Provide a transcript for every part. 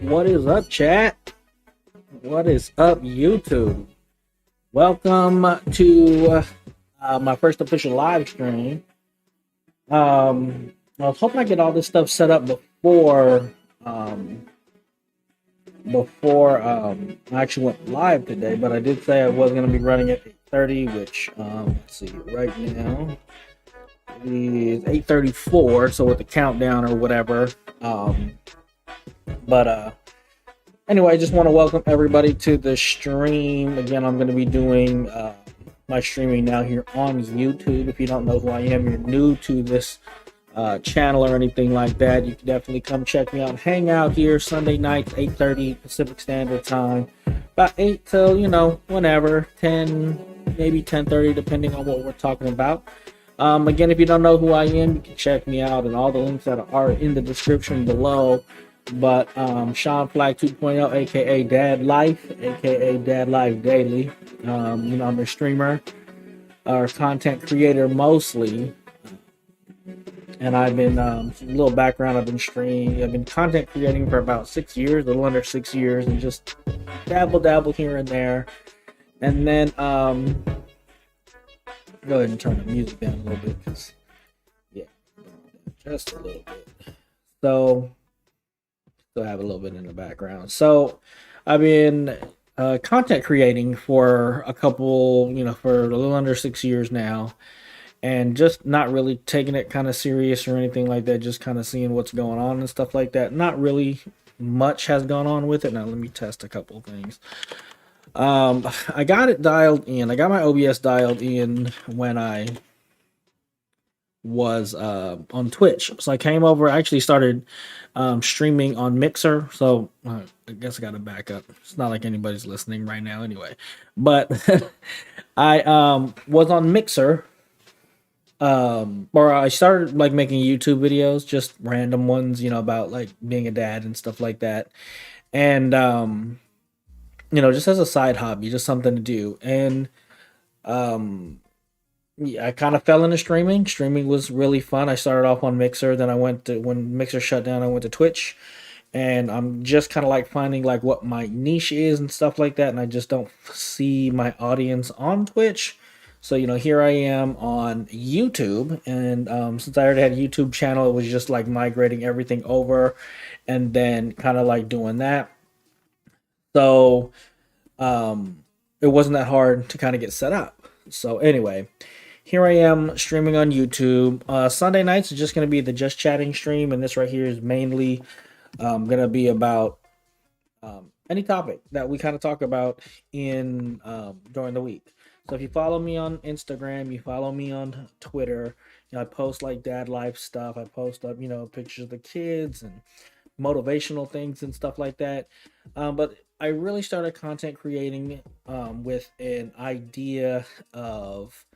What is up, chat? What is up, YouTube? Welcome to my first official live stream. I was hoping I get all this stuff set up before I actually went live today, but I did say I was going to be running at 8:30, which let's see, right now is 8:34, so with the countdown or whatever. Anyway, I just want to welcome everybody to the stream. Again, I'm going to be doing my streaming now here on YouTube. If you don't know who I am, you're new to this channel or anything like that, you can definitely come check me out. Hang out here Sunday nights, 8:30 Pacific Standard Time. About 8 till, whenever, 10, maybe 10:30, depending on what we're talking about. Again, if you don't know who I am, you can check me out, and all the links that are in the description below. But Sean Flag 2.0, aka Dad Life, aka Dad Life Daily. I'm a streamer or content creator mostly, and I've been a little background. I've been content creating for about 6 years, a little under 6 years, and just dabble here and there. And then go ahead and turn the music down a little bit, because just a little bit. So still have a little bit in the background. So I've been content creating for a couple, for a little under 6 years now, and just not really taking it kind of serious or anything like that. Just kind of seeing what's going on and stuff like that. Not really much has gone on with it. Now let me test a couple of things. I got it dialed in. I got my OBS dialed in when I was on Twitch. So I came over. I actually started streaming on Mixer. So I guess I got to back up. It's not like anybody's listening right now, anyway. But I was on Mixer. Or I started like making YouTube videos, just random ones, about like being a dad and stuff like that. And just as a side hobby, just something to do. And um yeah, I kind of fell into streaming. Streaming was really fun. I started off on Mixer, then I went to when Mixer shut down, I went to Twitch, and I'm just kind of like finding like what my niche is and stuff like that. And I just don't see my audience on Twitch. So here I am on YouTube, and since I already had a YouTube channel, it was just like migrating everything over, and then kind of like doing that. So it wasn't that hard to kind of get set up. So anyway, here I am streaming on YouTube. Sunday nights is just going to be the just chatting stream, and this right here is mainly going to be about any topic that we kind of talk about in during the week. So if you follow me on Instagram, you follow me on Twitter, I post like dad life stuff. I post up, pictures of the kids and motivational things and stuff like that. But I really started content creating with an idea of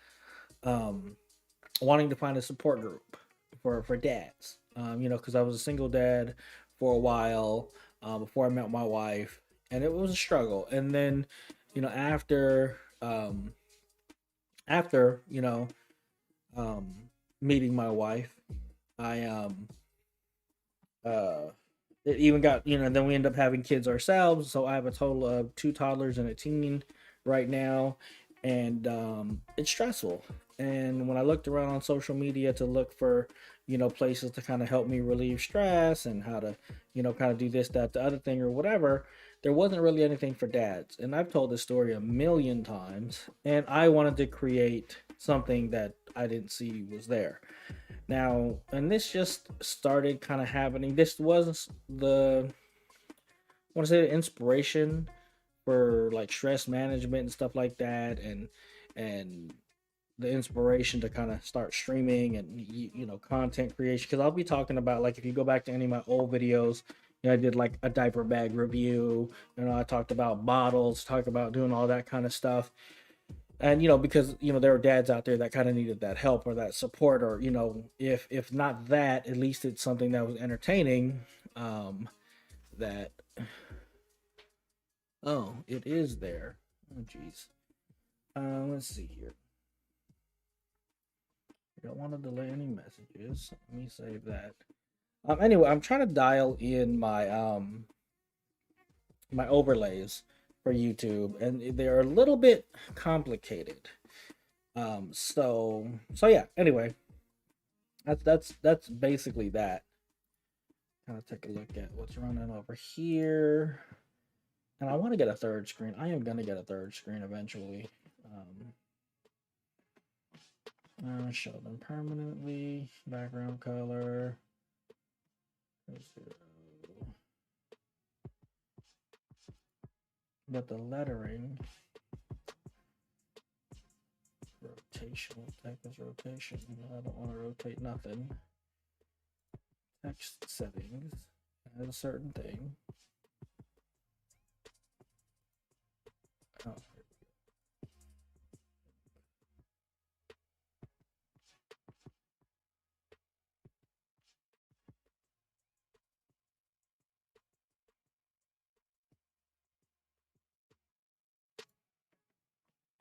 wanting to find a support group for dads. Because I was a single dad for a while before I met my wife, and it was a struggle. And then, after after meeting my wife, I uh it even got then we end up having kids ourselves. So I have a total of two toddlers and a teen right now, and it's stressful. And when I looked around on social media to look for places to kind of help me relieve stress and how to kind of do this, that, the other thing or whatever, there wasn't really anything for dads. And I've told this story a million times, and I wanted to create something that I didn't see was there. Now, and this just started kind of happening. This was I want to say the inspiration for like stress management and stuff like that, and the inspiration to kind of start streaming and content creation. Because I'll be talking about, like, if you go back to any of my old videos, I did like a diaper bag review. I talked about bottles, talked about doing all that kind of stuff. And because there were dads out there that kind of needed that help or that support, or if not that, at least it's something that was entertaining. That Oh, it is there. Oh geez. Let's see here. I don't want to delay any messages. Let me save that. Anyway, I'm trying to dial in my overlays for YouTube, and they're a little bit complicated. So yeah. Anyway, that's basically that. Kind of take a look at what's running over here, and I want to get a third screen. I am gonna get a third screen eventually. Show them permanently. Background color. But the lettering, rotational, text is rotation. I don't want to rotate nothing. Text settings, add a certain thing. Oh,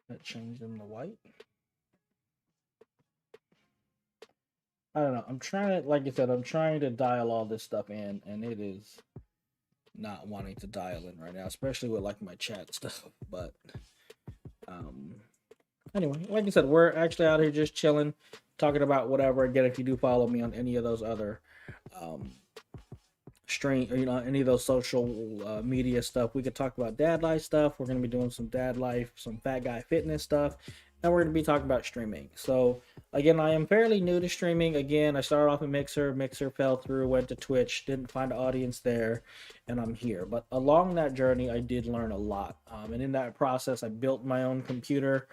that changed them to white. I don't know. I'm trying to, like I said, I'm trying to dial all this stuff in, and it is not wanting to dial in right now, especially with like my chat stuff. But anyway, like I said, we're actually out here just chilling. talking about whatever. Again, if you do follow me on any of those other um, stream, or any of those social media stuff, we could talk about dad life stuff. We're going to be doing some dad life, some fat guy fitness stuff, and we're going to be talking about streaming. So again, I am fairly new to streaming. Again, I started off in Mixer fell through, went to Twitch, didn't find an audience there, and I'm here. But along that journey, I did learn a lot, and in that process, I built my own computer.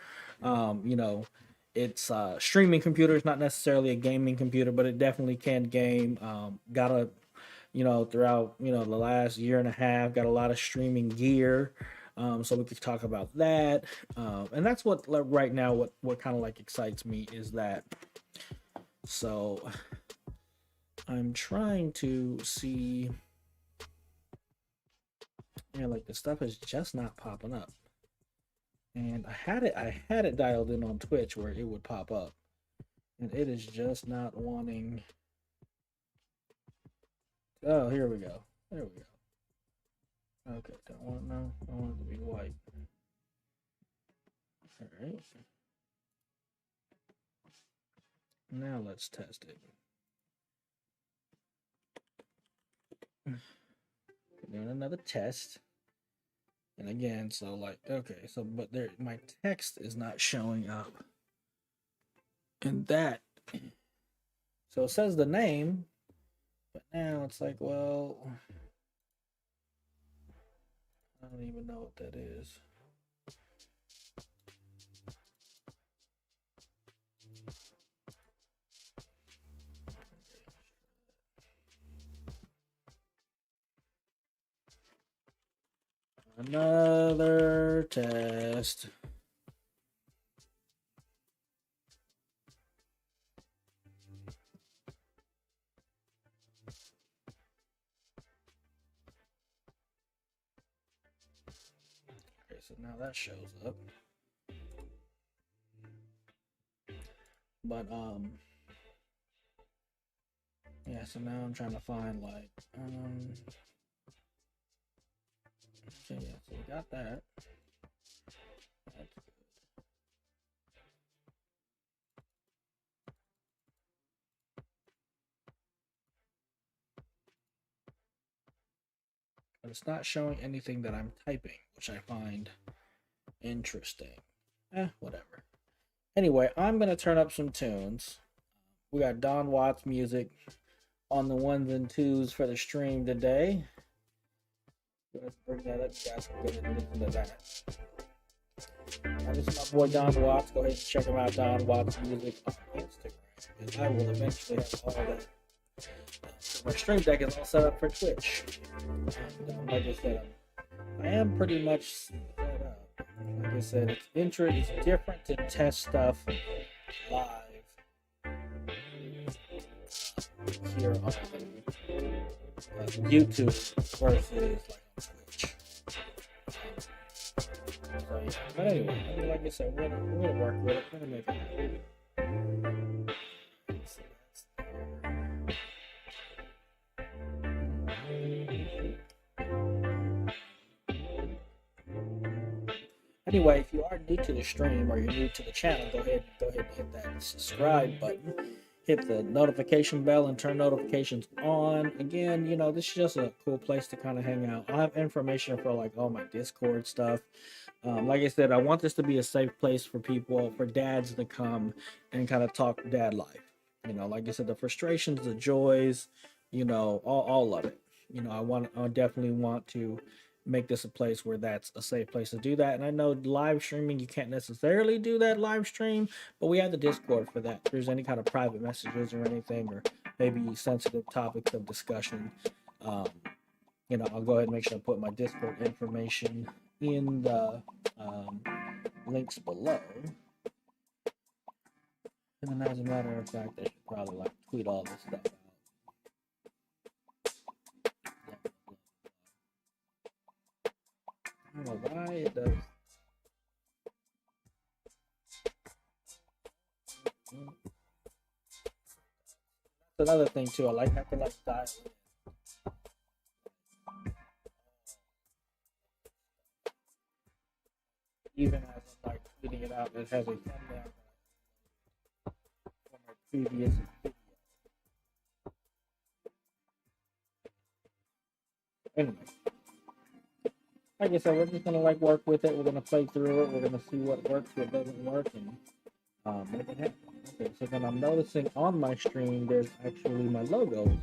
It's streaming computer. It's not necessarily a gaming computer, but it definitely can game. Got a throughout the last year and a half, got a lot of streaming gear. So we could talk about that, and that's what right now what kind of like excites me is that. So I'm trying to see, like the stuff is just not popping up, and I had it dialed in on Twitch where it would pop up, and it is just not wanting. Oh, here we go. There we go. Okay, don't want no. I want it to be white. All right. Now let's test it. Doing another test. And again, so like, okay, so but there, my text is not showing up. And that, so it says the name, but now it's like, well, I don't even know what that is. Another test. Okay, so now that shows up. But yeah, so now I'm trying to find like okay, yeah, so we got that. That's good. But it's not showing anything that I'm typing, which I find interesting. Whatever. Anyway, I'm gonna turn up some tunes. We got Don Watts music on the ones and twos for the stream today. Let's bring that up. You guys can go ahead and listen to that. This is my boy Don Watts. Go ahead and check him out, Don Watts music on Instagram. And I will eventually have all that. My stream deck is all set up for Twitch. Like I said, I am pretty much set up. Like I said, it's different to test stuff live here on YouTube versus like on Twitch. So yeah, but anyway, like I said, we're gonna work with it. We're gonna make it happen. Anyway, if you are new to the stream or you're new to the channel, go ahead and hit that subscribe button. Hit the notification bell and turn notifications on. Again, this is just a cool place to kind of hang out. I'll have information for like all my Discord stuff. Like I said, I want this to be a safe place for people, for dads to come and kind of talk dad life. Like I said, the frustrations, the joys, all of it. I definitely want to make this a place where that's a safe place to do that. And I know live streaming, you can't necessarily do that live stream, but we have the Discord for that. If there's any kind of private messages or anything, or maybe sensitive topics of discussion, I'll go ahead and make sure I put my Discord information in the links below. And then as a matter of fact, I should probably like tweet all this stuff out. I don't know why it does. That's another thing too. I like having like dial in. Even as I'm like tweeting it out, it has a thumbnail for my previous video. Anyway, like I said, we're just gonna like work with it. We're gonna play through it. We're gonna see what works, what doesn't work, and make it happen. Okay, so then I'm noticing on my stream there's actually my logos.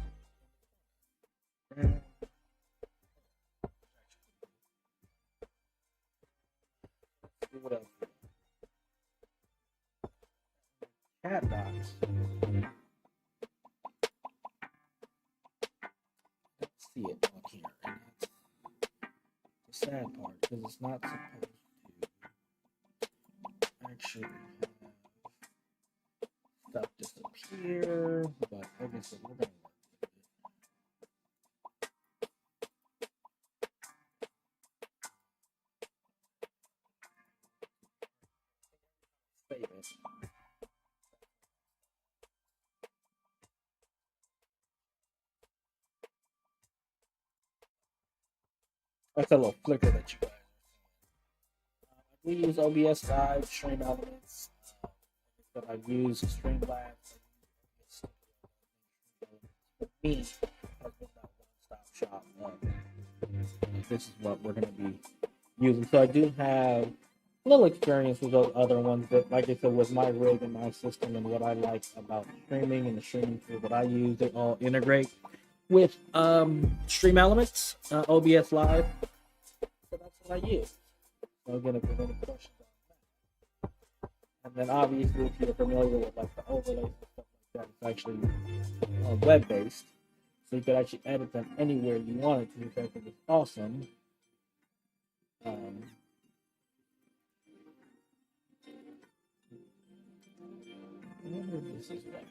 What else? Cat dots. Let's see it on here. And that's the sad part because it's not supposed to actually have stuff disappear. But like I said, we're gonna work with it. Save it. That's a little flicker that you guys are seeing. I do use OBS Live, Stream Elements, but I've used Streamlabs. For me, has been that one-stop shop. This is what we're going to be using. So I do have a little experience with those other ones, but like I said, with my rig and my system and what I like about streaming and the streaming tool that I use, they all integrate with Stream Elements, OBS Live. So that's what I use. So again, if there's any questions on that. And then obviously, if you're familiar with like the overlays and stuff like that, it's actually web-based. So you could actually edit them anywhere you wanted to, which I think is awesome. I wonder if this is right.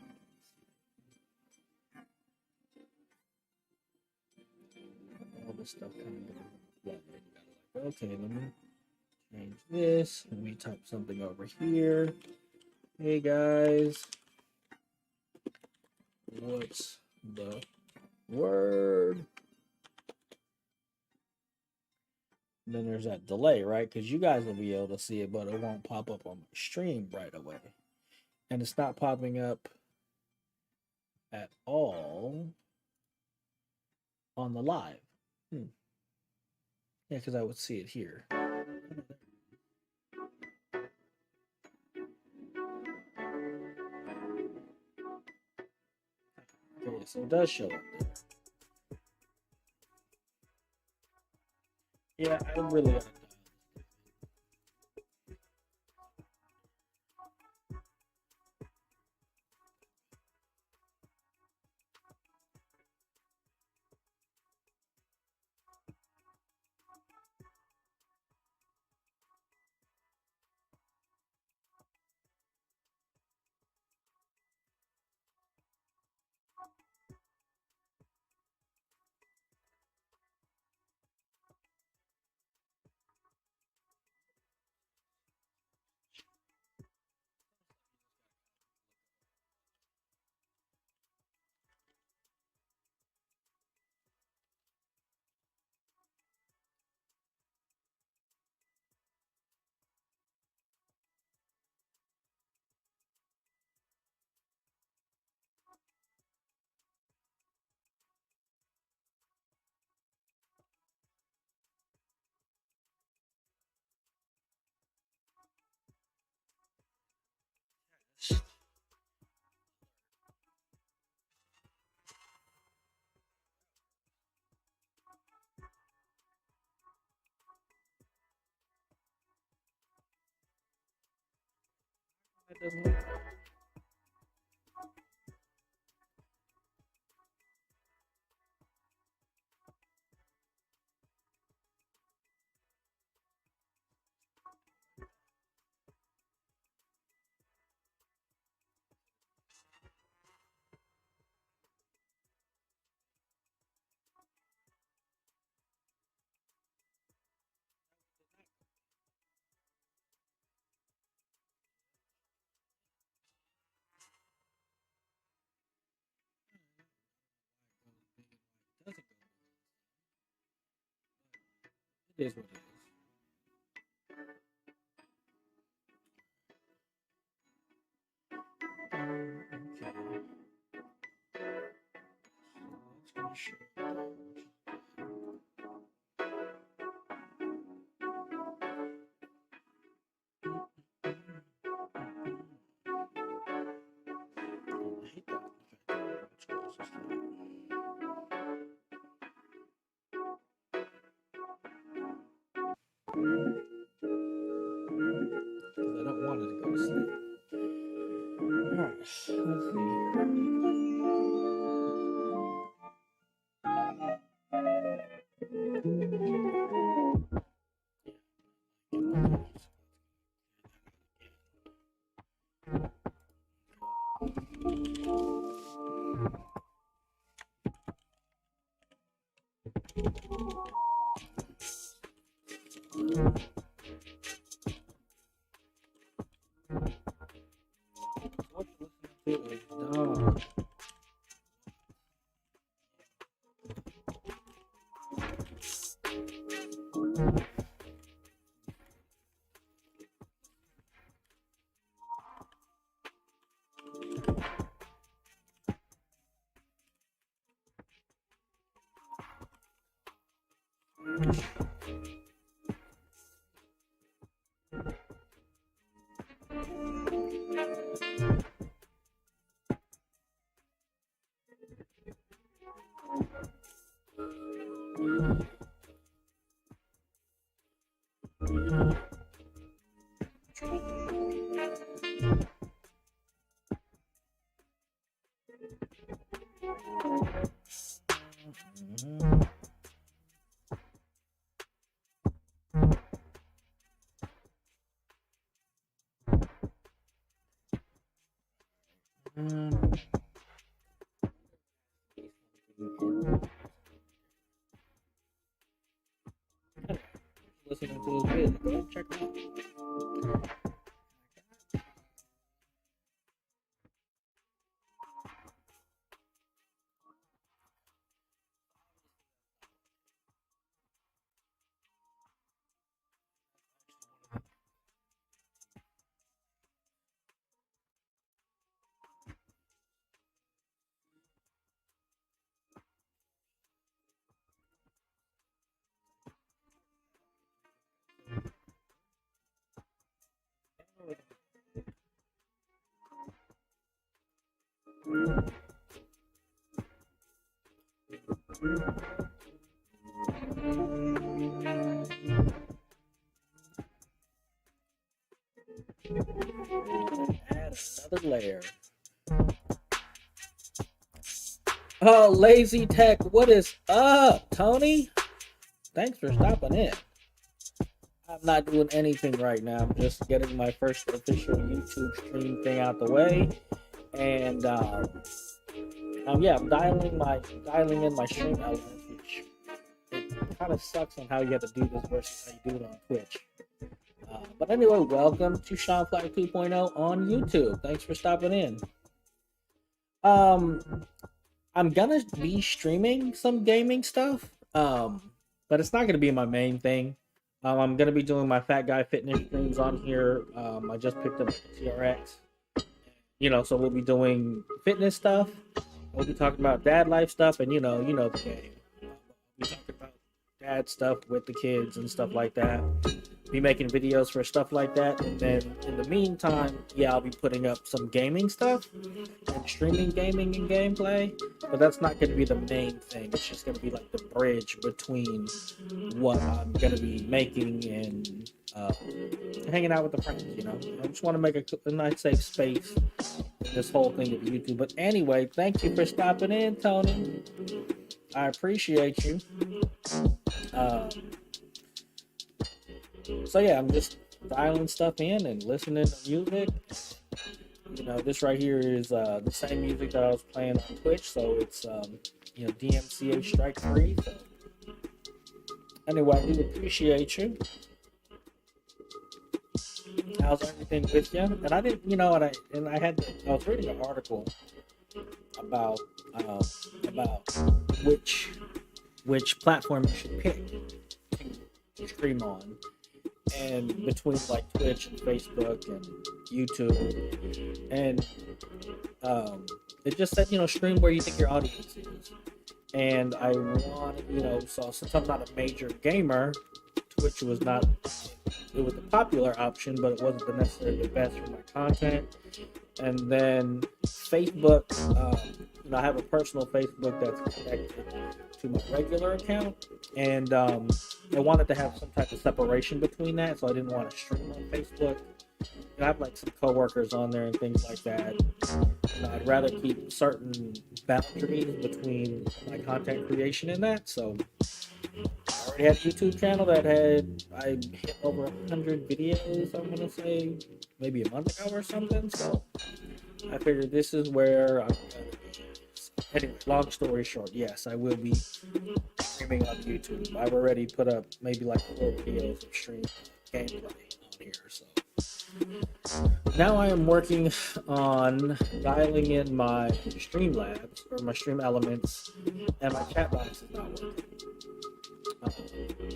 All this stuff kind of okay, let me change this. Let me type something over here. Hey guys, what's the word? And then there's that delay, right? Because you guys will be able to see it, but it won't pop up on my stream right away. And it's not popping up at all on the live. Yeah, because I would see it here. Okay, so it does show up there. Yeah, I really gotta it doesn't look right. Doesn't go. It is what it is. Okay. I don't want it to go to sleep. Alright, let's see what you listening to is dog. Listening to his music. Go check it out. Add another layer. Oh, Lazy Tech, what is up, Tony? Thanks for stopping in. I'm not doing anything right now. I'm just getting my first official YouTube stream thing out the way, and yeah, I'm dialing in my stream elements, which it kind of sucks on how you have to do this versus how you do it on Twitch. But anyway, welcome to Sean Flag 2.0 on YouTube. Thanks for stopping in. I'm gonna be streaming some gaming stuff, but it's not gonna be my main thing. I'm gonna be doing my Fat Guy Fitness streams on here. I just picked up a TRX, so we'll be doing fitness stuff. We'll be talking about dad life stuff, and you know the game. We talk about dad stuff with the kids and stuff like that. Be making videos for stuff like that, and then in the meantime, yeah, I'll be putting up some gaming stuff and streaming gaming and gameplay, but that's not going to be the main thing. It's just going to be like the bridge between what I'm going to be making and hanging out with the friends. I just want to make a nice safe space in this whole thing of YouTube. But anyway, thank you for stopping in, Tony. I appreciate you. So yeah, I'm just dialing stuff in and listening to music. This right here is the same music that I was playing on Twitch, so it's DMCA strike free. So anyway, I do appreciate you. How's everything with you? And I didn't, I was reading an article about which platform you should pick to stream on. And between like Twitch and Facebook and YouTube, and it just said stream where you think your audience is. and I want, so since I'm not a major gamer, Twitch was not, it was a popular option, but it wasn't necessarily the best for my content. And then Facebook, I have a personal Facebook that's connected to my regular account, and I wanted to have some type of separation between that, so I didn't want to stream on Facebook. I have like some coworkers on there and things like that. I'd rather keep certain boundaries between my content creation and that. So I already had a YouTube channel that I hit over 100 videos, I'm gonna say maybe a month ago or something. So I figured this is where I'm gonna be. Anyway, long story short, yes, I will be streaming on YouTube. I've already put up maybe like 4 videos of stream gameplay on here. So now I am working on dialing in my Streamlabs or my Stream Elements, and my chat box is not working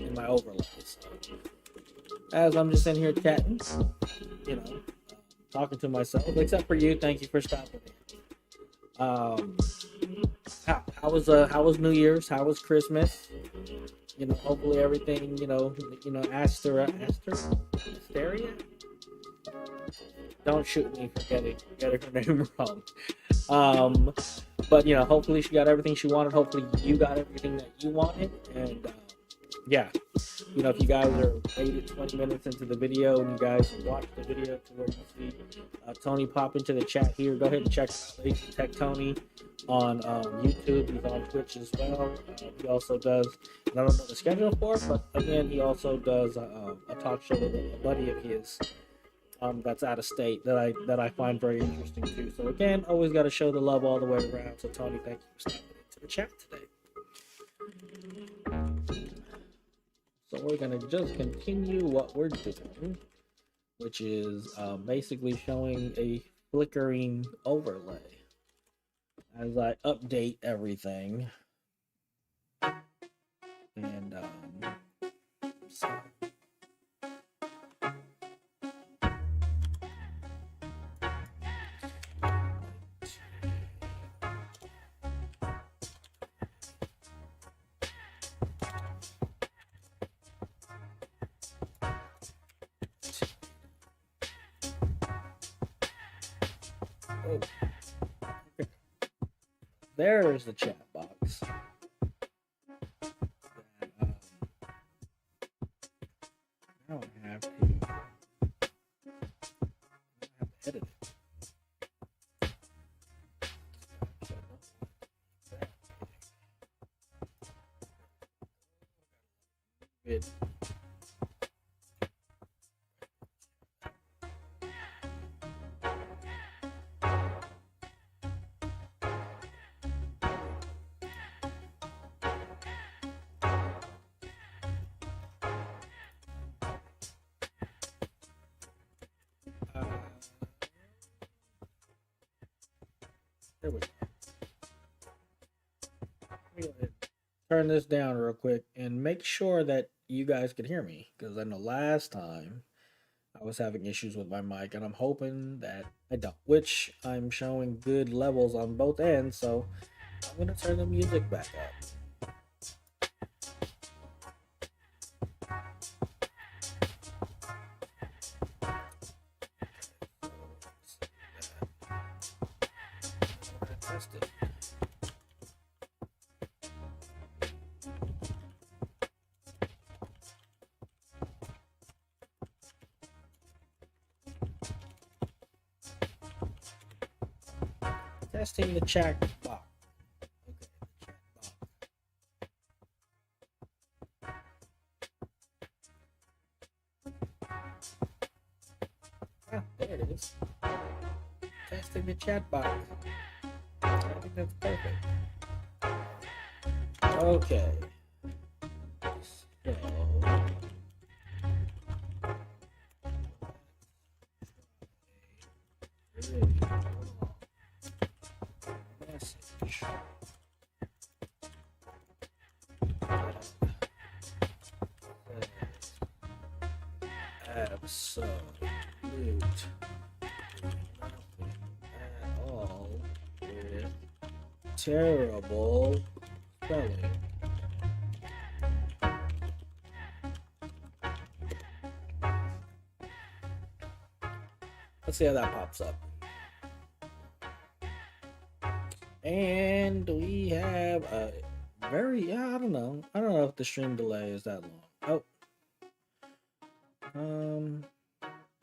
in my overlays. So, as I'm just in here chatting, talking to myself, except for you. Thank you for stopping in. How was New Year's? How was Christmas? Hopefully everything, Asteria. Don't shoot me for getting her name wrong. But hopefully she got everything she wanted. Hopefully you got everything that you wanted. And yeah, if you guys are 8 to 20 minutes into the video and you guys watch the video to where you see Tony pop into the chat here, go ahead and check out Lazy Tech Tony on YouTube. He's on Twitch as well. He also does, and I don't know the schedule for it, but again, he also does a talk show with a buddy of his. That's out of state that I find very interesting too. So again, always got to show the love all the way around. So Tony, thank you for stopping into the chat today. So we're gonna just continue what we're doing, which is basically showing a flickering overlay as I update everything. And so. There's the chat box. Now I have to edit it. There we go. Let me go ahead and turn this down real quick and make sure that you guys can hear me, because I know last time I was having issues with my mic, and I'm hoping that I don't, which I'm showing good levels on both ends, so I'm going to turn the music back up. Testing the chat box. Okay, the chat box. Ah, there it is. Testing the chat box. I think that's perfect. Okay. So message. Absolute nothing at all with terrible spelling. Let's see how that pops up. And we have a very, I don't know if the stream delay is that long.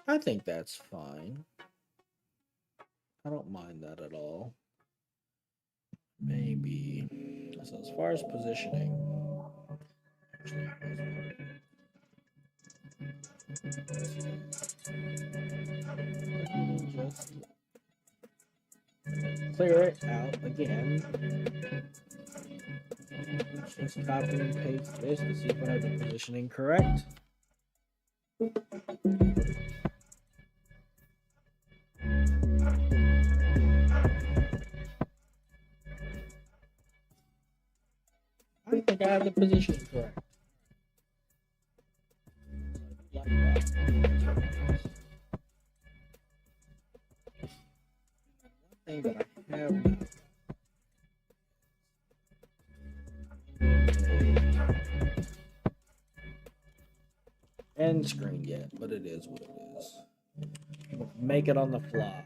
I think that's fine. I don't mind that at all. Maybe. So as far as positioning, just clear it out again. Just copy and paste this to see if I have the positioning correct. I think I have the position correct. Like that. One thing that I have not. End screen yet, but it is what it is. Make it on the fly.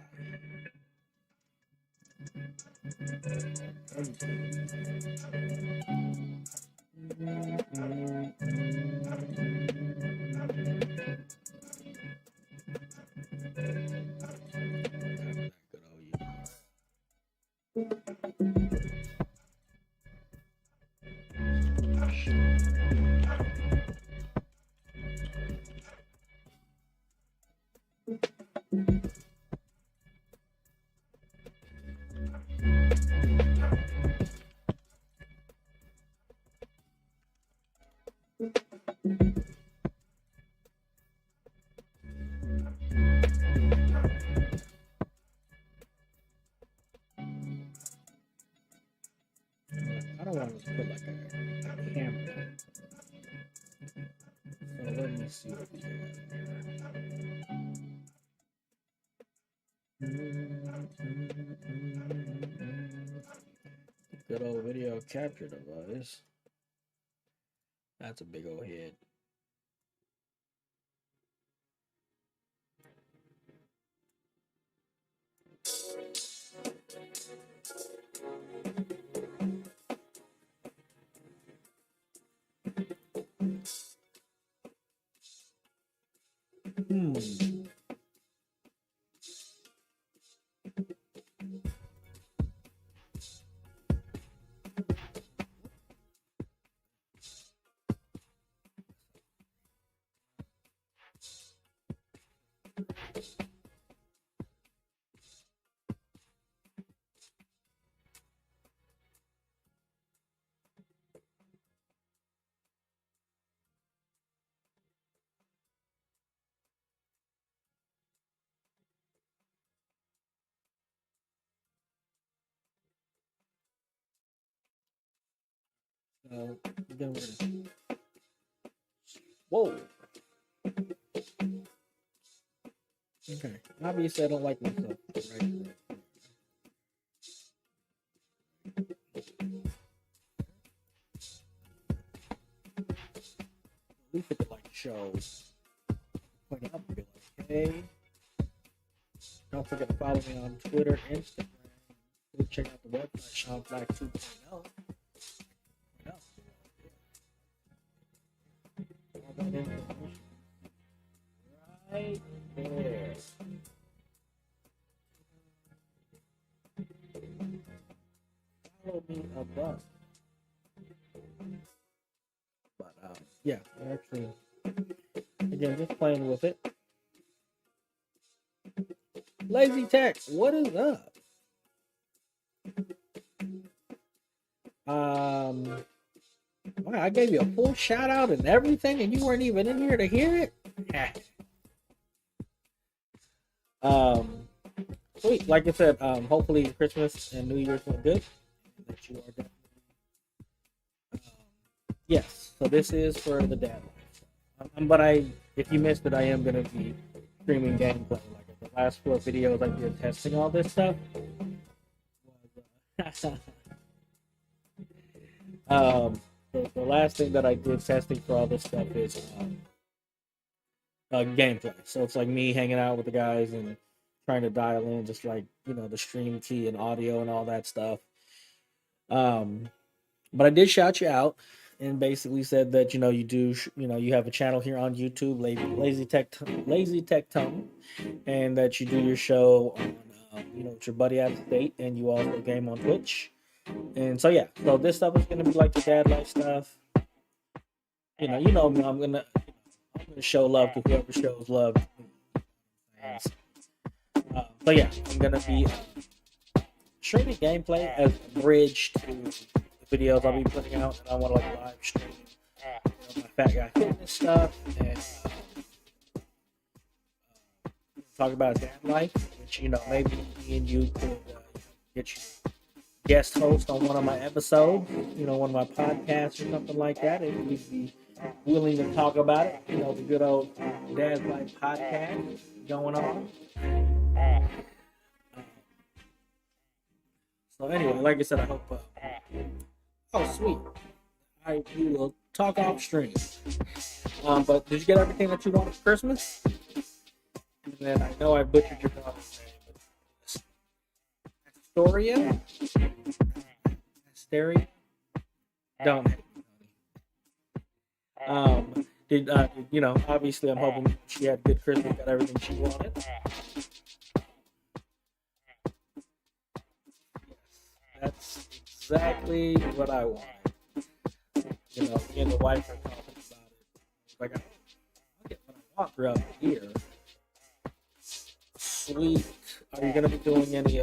I don't want to put like a camera. So let me see what we got. Good old video capture device. That's a big old head. Then we're gonna... Whoa. Okay. Obviously, I don't like myself. Right. At least it could like show. Point up and be like, hey. Don't forget to follow me on Twitter, Instagram. Please check out the website, Sean Black 2.0. Right there. Follow me above. But yeah, actually, again, just playing with it. Lazy Tech, what is up? Wow, I gave you a full shout out and everything, and you weren't even in here to hear it. Sweet. Like I said, hopefully Christmas and New Year's went good. That you are definitely. Yes. So this is for the dad life. But if you missed it, I am gonna be streaming gameplay. Like the last 4 videos I did testing all this stuff. The last thing that I did testing for all this stuff is gameplay. So it's like me hanging out with the guys and trying to dial in just like, the stream key and audio and all that stuff. Um, but I did shout you out and basically said that you have a channel here on YouTube, Lazy Tech Tone, and that you do your show on with your buddy out of state, and you also game on Twitch. And so yeah, so this stuff is gonna be like the dad life stuff. You know me. I'm gonna show love to whoever shows love. So yeah, I'm gonna be streaming gameplay as a bridge to the videos I'll be putting out, and I want to like live stream my Fat Guy Fitness stuff and talk about dad life, which maybe me and you could get you guest host on one of my episodes, one of my podcasts or something like that, and we'd be willing to talk about it. The good old Dad's Life podcast going on. So anyway, like I said, I hope. Oh, sweet! We will talk off stream. But did you get everything that you wanted for Christmas? And then I know I butchered your daughter's name. Astoria? Asteria? Don't hate me. Obviously I'm hoping she had a good Christmas, got everything she wanted. Yes, that's exactly what I wanted. Me and the wife are talking about it. Like, I'll get what I want throughout the year. Sweet. Are you going to be doing any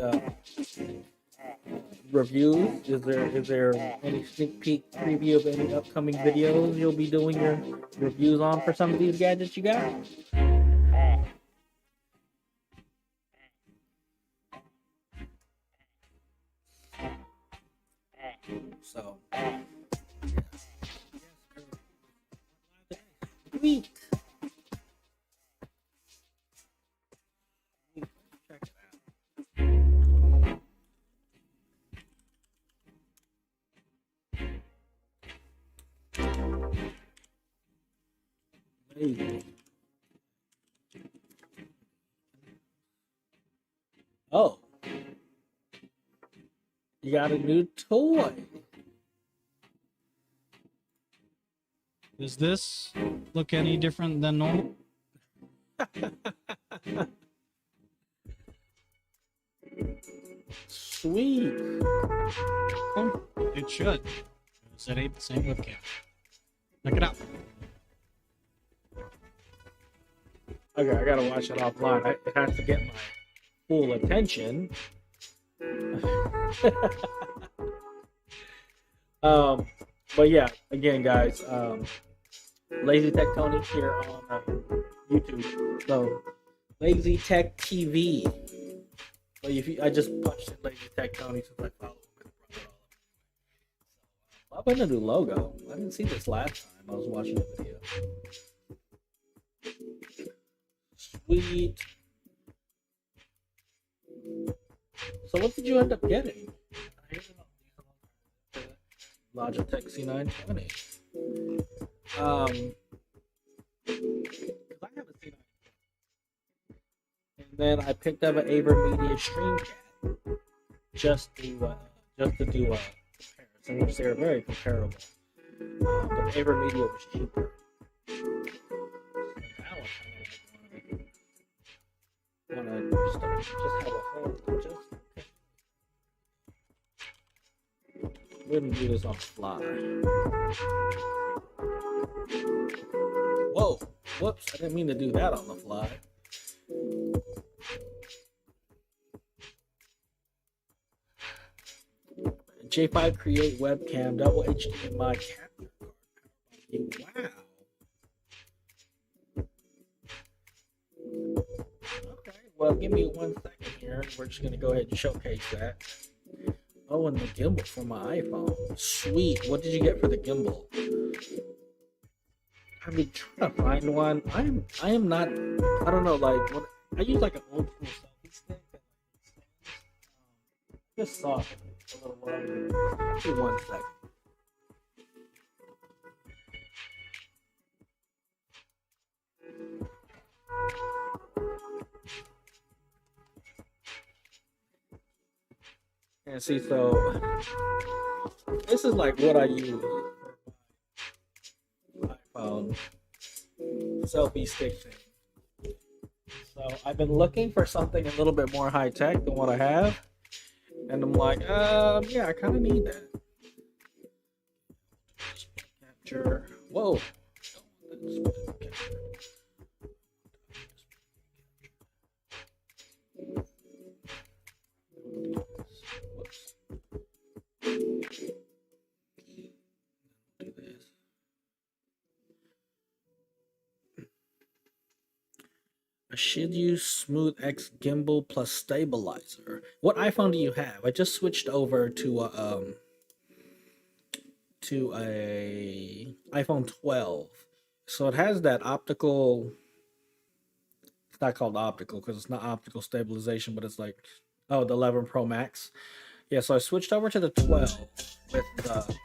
reviews? Is there any sneak peek preview of any upcoming videos you'll be doing your reviews on for some of these gadgets you got? So, sweet. Check it out. Maybe. Oh, you got a new toy. Does this look any different than normal? Sweet. Oh, it should. It's at 8 the same webcam. Check it out. Okay, I gotta watch it offline. It has to get my full attention. But yeah, again, guys, Lazy Tech Tony here on YouTube. So, Lazy Tech TV. So I just punched in Lazy Tech Tony since I follow him. I'm gonna do logo. I didn't see this last time I was watching the video. Sweet. So what did you end up getting? Logitech C920. I have a C920. And then I picked up an AverMedia Stream Chat just to do a comparison, which they're very comparable. But AverMedia was cheaper. Want to just have a whole we're gonna do this on the fly. Whoa, whoops, I didn't mean to do that on the fly. J5 Create webcam, double HDMI capture card. Wow. Okay, well, give me 1 second here. We're just gonna go ahead and showcase that. Oh, and the gimbal for my iPhone. Sweet. What did you get for the gimbal? I've been trying to find one. I am not. I don't know. Like I use like an old school selfie stick. Just saw it a little while ago. Give me 1 second. And see, so this is like what I use iPhone selfie stick thing. So I've been looking for something a little bit more high tech than what I have, and I'm like, yeah, I kind of need that. Capture. Whoa. I should use Smooth X gimbal plus stabilizer. What iPhone do you have? I just switched over to a iPhone 12. So it has that optical. It's not called optical because it's not optical stabilization, but it's like, oh, the 11 Pro Max. Yeah, so I switched over to the 12 with the,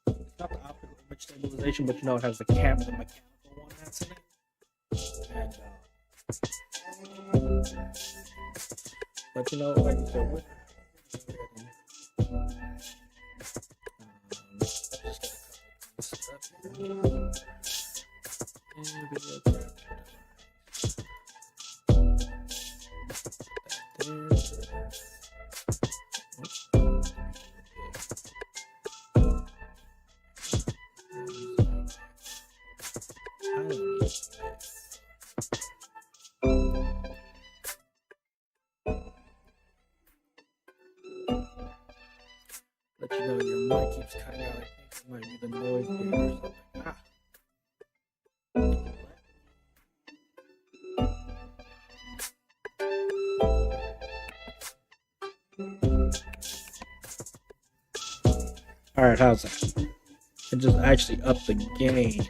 it's not the optical image stabilization, but you know it has the camera, the mechanical one that's in it. And but you know, like I said, let you know your mic keeps cutting out. I think it might be the noise here or something. Ah. All right, how's that? It just actually upped the gain.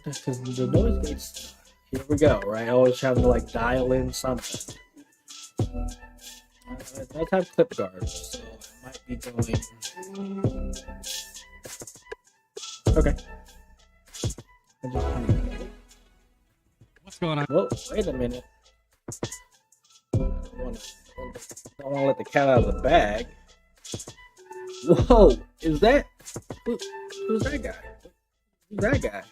Because the noise gates. Here we go, right? I always have to like dial in something. It does have clip guards, so it might be going. Okay. What's going on? Whoa, wait a minute. I don't want to let the cat out of the bag. Whoa, is that? Who's that guy? Who's that guy?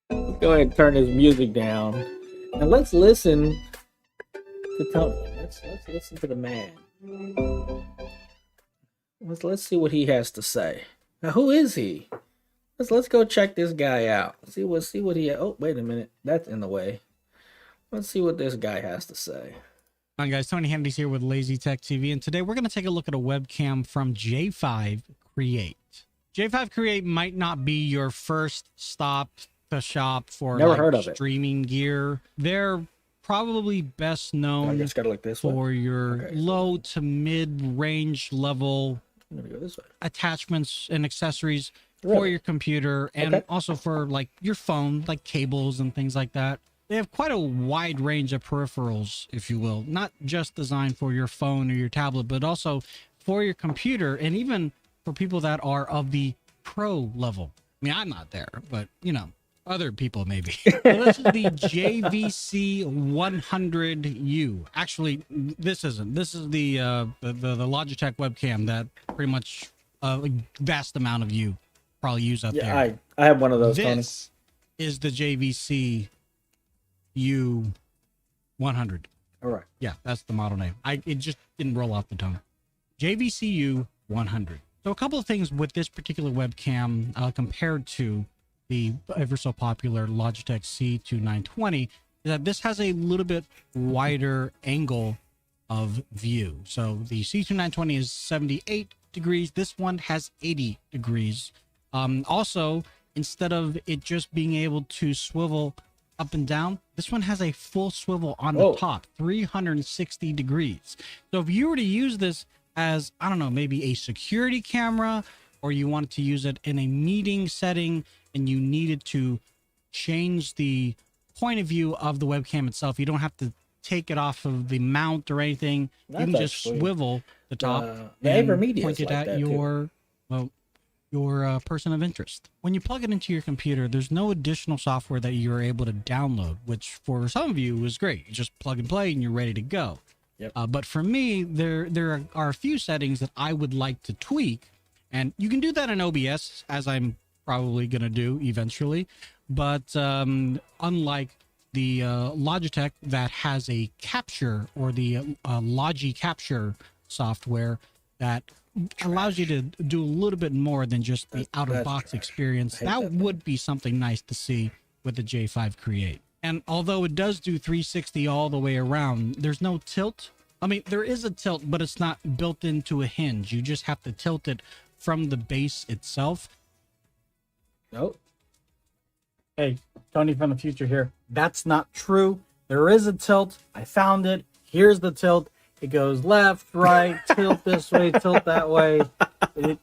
Let's go ahead and turn his music down. And let's listen to Tony. Let's listen to the man. Let's see what he has to say. Now, who is he? Let's go check this guy out. See what he. Oh, wait a minute, that's in the way. Let's see what this guy has to say. Hi guys, Tony Handy's here with Lazy Tech TV, and today we're going to take a look at a webcam from J5 Create. J5 Create might not be your first stop to shop for Never heard of it. Streaming gear. They're probably best known I just gotta look this way. for your low to mid range level I'm gonna go this way. attachments and accessories for Really? your computer, and also for like your phone, like cables and things like that. They have quite a wide range of peripherals, if you will, not just designed for your phone or your tablet, but also for your computer, and even for people that are of the pro level. I mean, I'm not there, but you know, other people maybe. So this is the JVC 100U. Actually, this isn't. This is the Logitech webcam that pretty much a vast amount of you probably use out there. Yeah, I have one of those. This is the JVC U 100. All right. Yeah, that's the model name. It just didn't roll off the tongue. JVC U 100. So a couple of things with this particular webcam compared to the ever so popular Logitech C2920 is that this has a little bit wider angle of view. So the C2920 is 78 degrees. This one has 80 degrees. Also, instead of it just being able to swivel up and down, this one has a full swivel on the top, 360 degrees. So if you were to use this as, I don't know, maybe a security camera, or you wanted to use it in a meeting setting and you needed to change the point of view of the webcam itself, you don't have to take it off of the mount or anything. You can just swivel the top and point it at your your person of interest. When you plug it into your computer, there's no additional software that you're able to download, which for some of you is great. You just plug and play and you're ready to go. Yep. But for me, there are a few settings that I would like to tweak, and you can do that in OBS, as I'm probably going to do eventually. But unlike the Logitech that has a capture, or the Logi capture software that allows you to do a little bit more than just the out-of-box experience, that would be something nice to see with the J5 Create. And although it does do 360 all the way around, there's no tilt. I mean, there is a tilt, but it's not built into a hinge. You just have to tilt it from the base itself. Nope. Hey, Tony from the future here. That's not true. There is a tilt. I found it. Here's the tilt. It goes left, right, tilt this way, tilt that way.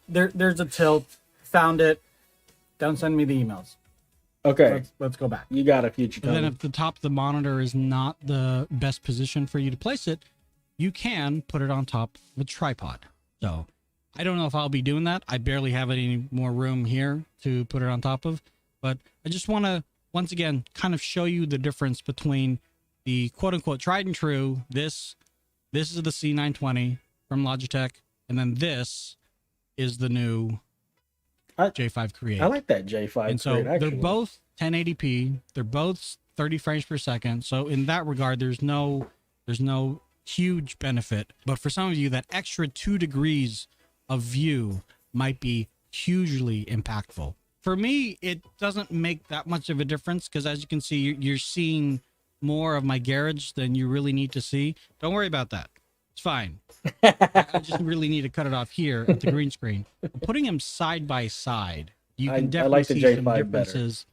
There's a tilt. Found it. Don't send me the emails. Okay. Let's go back. You got a future, Tony. And then if the top of the monitor is not the best position for you to place it, you can put it on top of a tripod. So I don't know if I'll be doing that. I barely have any more room here to put it on top of, but I just want to, once again, kind of show you the difference between the quote unquote tried and true. This is the C920 from Logitech, and then this is the new J5 Create. I like that J5 and so Create, actually. they're both 1080p. They're both 30 frames per second. So in that regard, there's no huge benefit. But for some of you, that extra 2 degrees of view might be hugely impactful. For me, it doesn't make that much of a difference, because as you can see, you're seeing more of my garage than you really need to see. Don't worry about that. It's fine. I just really need to cut it off here at the green screen. Putting them side by side, you can definitely like the see some J5 differences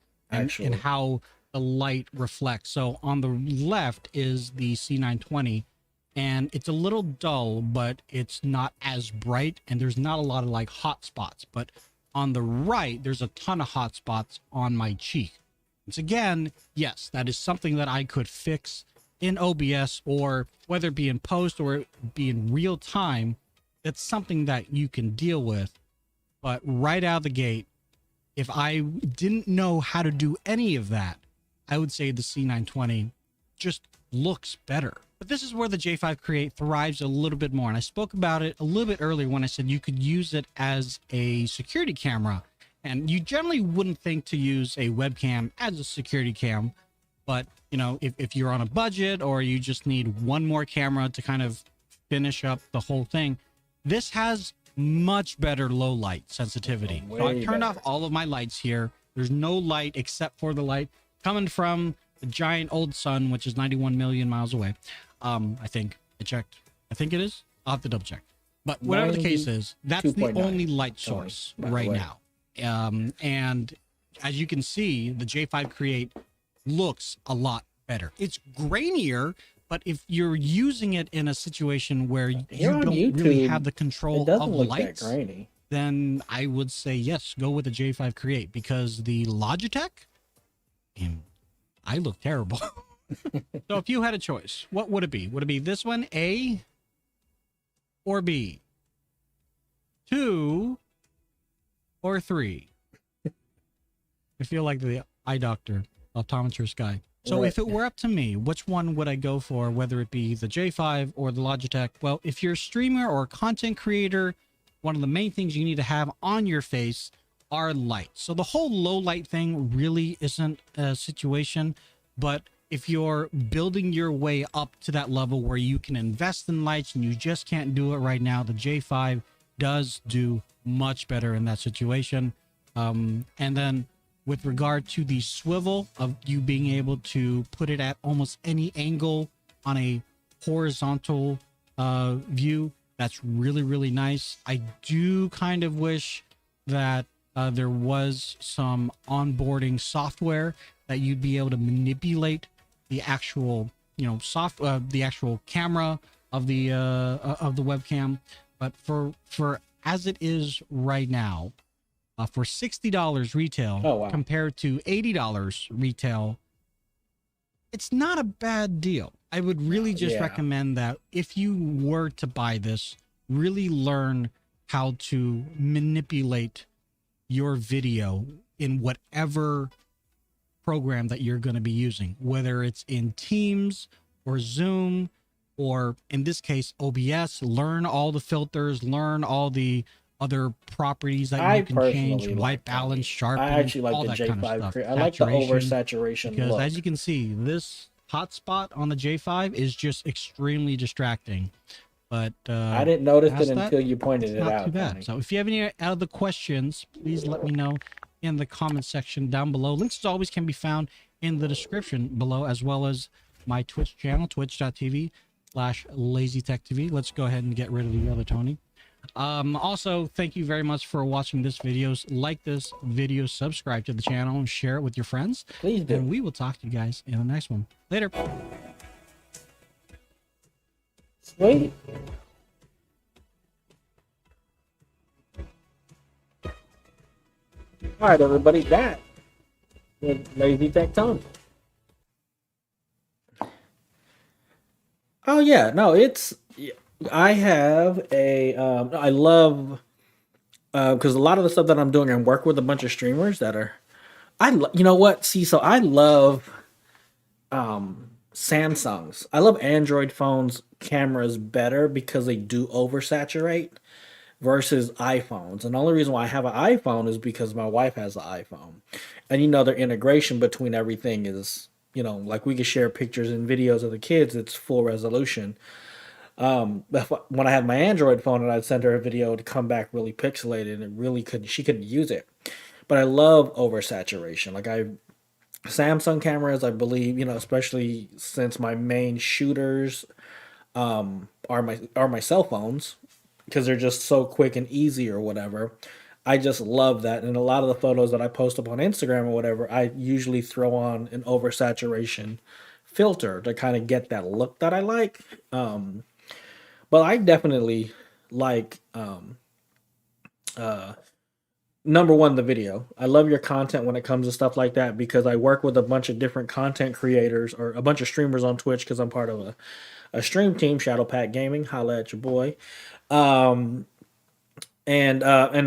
in how the light reflects. So on the left is the C920, and it's a little dull, but it's not as bright, and there's not a lot of like hot spots. But on the right, there's a ton of hot spots on my cheek. Once again, yes, that is something that I could fix in OBS, or whether it be in post or it be in real time. It's something that you can deal with. But right out of the gate, if I didn't know how to do any of that, I would say the C920 just looks better. But this is where the J5 Create thrives a little bit more. And I spoke about it a little bit earlier when I said you could use it as a security camera. And you generally wouldn't think to use a webcam as a security cam. But, you know, if you're on a budget, or you just need one more camera to kind of finish up the whole thing, this has much better low light sensitivity. So I turned off all of my lights here. There's no light except for the light coming from the giant old sun, which is 91 million miles away. I think I checked. I think it is. I'll have to double check. But whatever the case is, that's the only light source right now. And as you can see, the J5 Create looks a lot better. It's grainier, but if you're using it in a situation where you don't really have the control of lights, then I would say yes, go with the J5 Create, because the Logitech, I look terrible. So if you had a choice, what would it be? Would it be this one, A or B? 2 or 3? I feel like the eye doctor, optometrist guy. So if it were up to me, which one would I go for, whether it be the J5 or the Logitech? Well, if you're a streamer or a content creator, one of the main things you need to have on your face are lights. So the whole low light thing really isn't a situation, but if you're building your way up to that level where you can invest in lights and you just can't do it right now, the J5 does do much better in that situation. And then with regard to the swivel of you being able to put it at almost any angle on a horizontal view, that's really, really nice. I do kind of wish that there was some onboarding software that you'd be able to manipulate the actual, the actual camera of the webcam. But for as it is right now, for $60 retail compared to $80 retail, it's not a bad deal. I would really just recommend that if you were to buy this, really learn how to manipulate your video in whatever program that you're going to be using, whether it's in Teams or Zoom, or in this case, OBS. Learn all the filters, learn all the other properties that I you can change, personally white like balance, I sharpen, actually like all the that kind of J5. stuff. I like the Saturation, oversaturation because look. as you can see, this hotspot on the J5 is just extremely distracting. But I didn't notice it past that, until you pointed it's it not out, too bad. Tony. So if you have any other questions, please let me know in the comment section down below. Links as always can be found in the description below, as well as my Twitch channel, twitch.tv/LazyTechTV. Let's go ahead and get rid of the other Tony. Also, thank you very much for watching this video. Like this video, subscribe to the channel, and share it with your friends. Please do. And we will talk to you guys in the next one. Later. Sweet. All right, everybody, that was Lazy Tech Tony. Oh yeah, no, it's. I have a. I love because a lot of the stuff that I'm doing, I work with a bunch of streamers that are. You know what? See, so I love Samsungs. I love Android phones cameras better because they do oversaturate versus iPhones. And the only reason why I have an iPhone is because my wife has an iPhone. And you know, their integration between everything is, you know, like we can share pictures and videos of the kids, it's full resolution. When I had my Android phone and I'd send her a video to come back really pixelated, and it really she couldn't use it. But I love oversaturation. Samsung cameras, I believe, you know, especially since my main shooters are my cell phones, because they're just so quick and easy or whatever. I just love that. And a lot of the photos that I post up on Instagram or whatever, I usually throw on an oversaturation filter to kind of get that look that I like. But I definitely like number one, the video. I love your content when it comes to stuff like that, because I work with a bunch of different content creators or a bunch of streamers on Twitch, because I'm part of a stream team, Shadowpack Gaming. Holla at your boy. And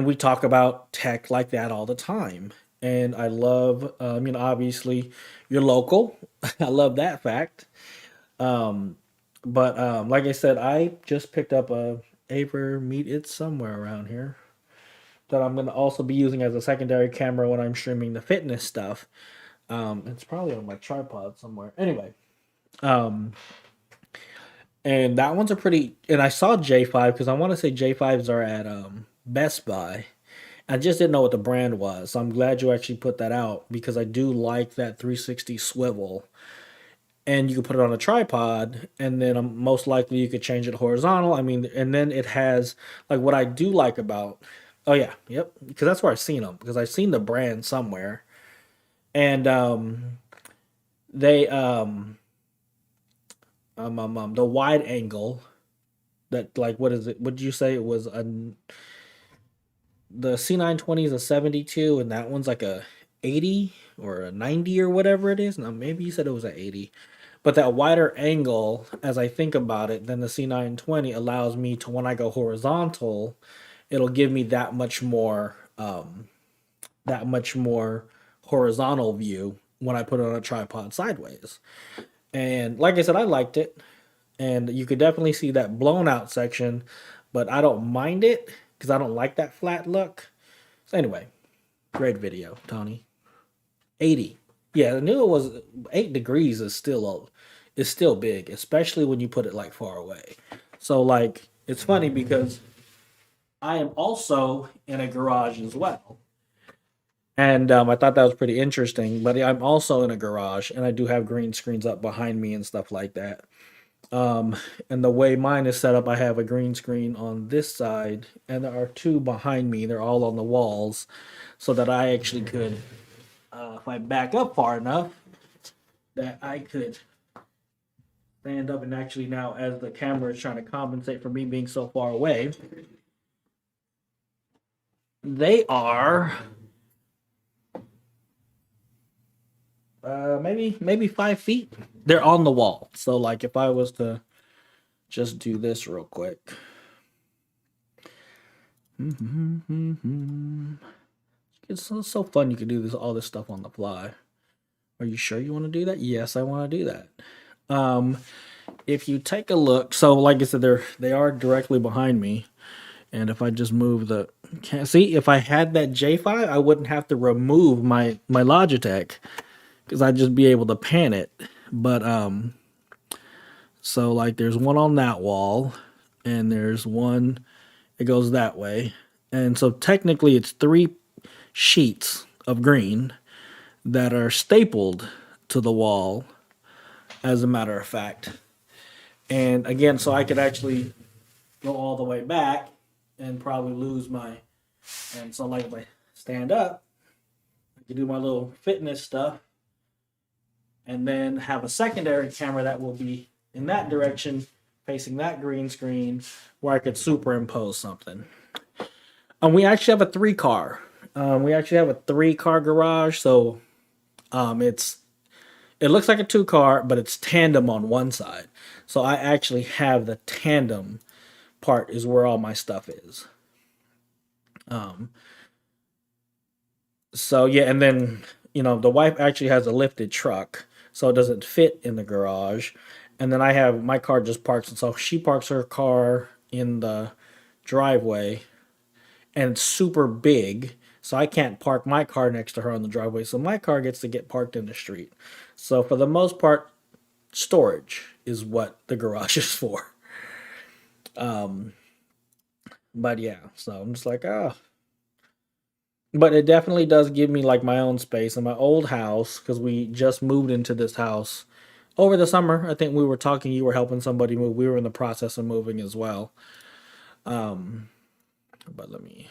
we talk about tech like that all the time. And I love, you know, obviously you're local. I love that fact. But like I said, I just picked up a Aver It's somewhere around here that I'm going to also be using as a secondary camera when I'm streaming the fitness stuff. It's probably on my tripod somewhere. Anyway, and that one's a pretty. And I saw J5 because I want to say J5s are at Best Buy. I just didn't know what the brand was, so I'm glad you actually put that out, because I do like that 360 swivel. And you can put it on a tripod, and then most likely you could change it horizontal. I mean, and then it has, like, what I do like about. Oh yeah, yep, because that's where I've seen them, because I've seen the brand somewhere, and they the wide angle, that, like, what is it? What did you say it was? The C920 is a 72, and that one's like a 80 or a 90 or whatever it is. Now maybe you said it was a 80. But that wider angle, as I think about it, than the C920 allows me to, when I go horizontal, it'll give me that much more horizontal view when I put it on a tripod sideways. And like I said, I liked it. And you could definitely see that blown out section, but I don't mind it because I don't like that flat look. So anyway, great video, Tony. 80. Yeah, I knew it was 8 degrees is still big, especially when you put it like far away. So like, it's funny because I am also in a garage as well. And I thought that was pretty interesting, but I'm also in a garage, and I do have green screens up behind me and stuff like that. And the way mine is set up, I have a green screen on this side, and there are 2 behind me. They're all on the walls, so that I actually could, if I back up far enough, that I could stand up. And actually now, as the camera is trying to compensate for me being so far away, they are maybe 5 feet. They're on the wall. So like, if I was to just do this real quick, It's so fun. You can do all this stuff on the fly. Are you sure you want to do that? Yes, I want to do that. If you take a look, so like I said, they are directly behind me. And if I just move the, can't see, if I had that J5, I wouldn't have to remove my Logitech because I'd just be able to pan it. But so like there's one on that wall, and there's one, it goes that way, and so technically it's 3 sheets of green that are stapled to the wall, as a matter of fact. And again, so I could actually go all the way back and probably lose my, and so like if I stand up, I can do my little fitness stuff and then have a secondary camera that will be in that direction facing that green screen where I could superimpose something. We actually have a 3-car. We actually have a 3-car garage, so it looks like a 2-car, but it's tandem on one side. So I actually have the tandem part is where all my stuff is. So yeah, and then the wife actually has a lifted truck, so it doesn't fit in the garage. And then I have my car just parks, and so she parks her car in the driveway, and it's super big, so I can't park my car next to her on the driveway. So my car gets to get parked in the street. So for the most part, storage is what the garage is for. But yeah, so I'm just like, oh. But it definitely does give me like my own space in my old house, because we just moved into this house over the summer. I think we were talking, you were helping somebody move. We were in the process of moving as well. But let me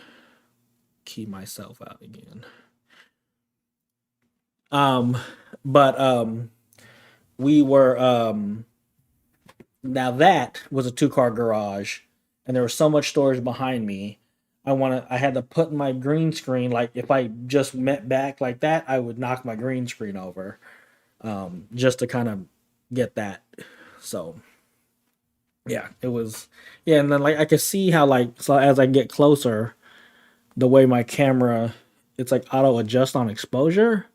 key myself out again. But we were now that was a 2-car garage, and there was so much storage behind me. I had to put my green screen, like if I just met back like that, I would knock my green screen over, just to kind of get that. So yeah, it was, yeah. And then like I could see how, like, so as I get closer, the way my camera, it's like auto adjust on exposure,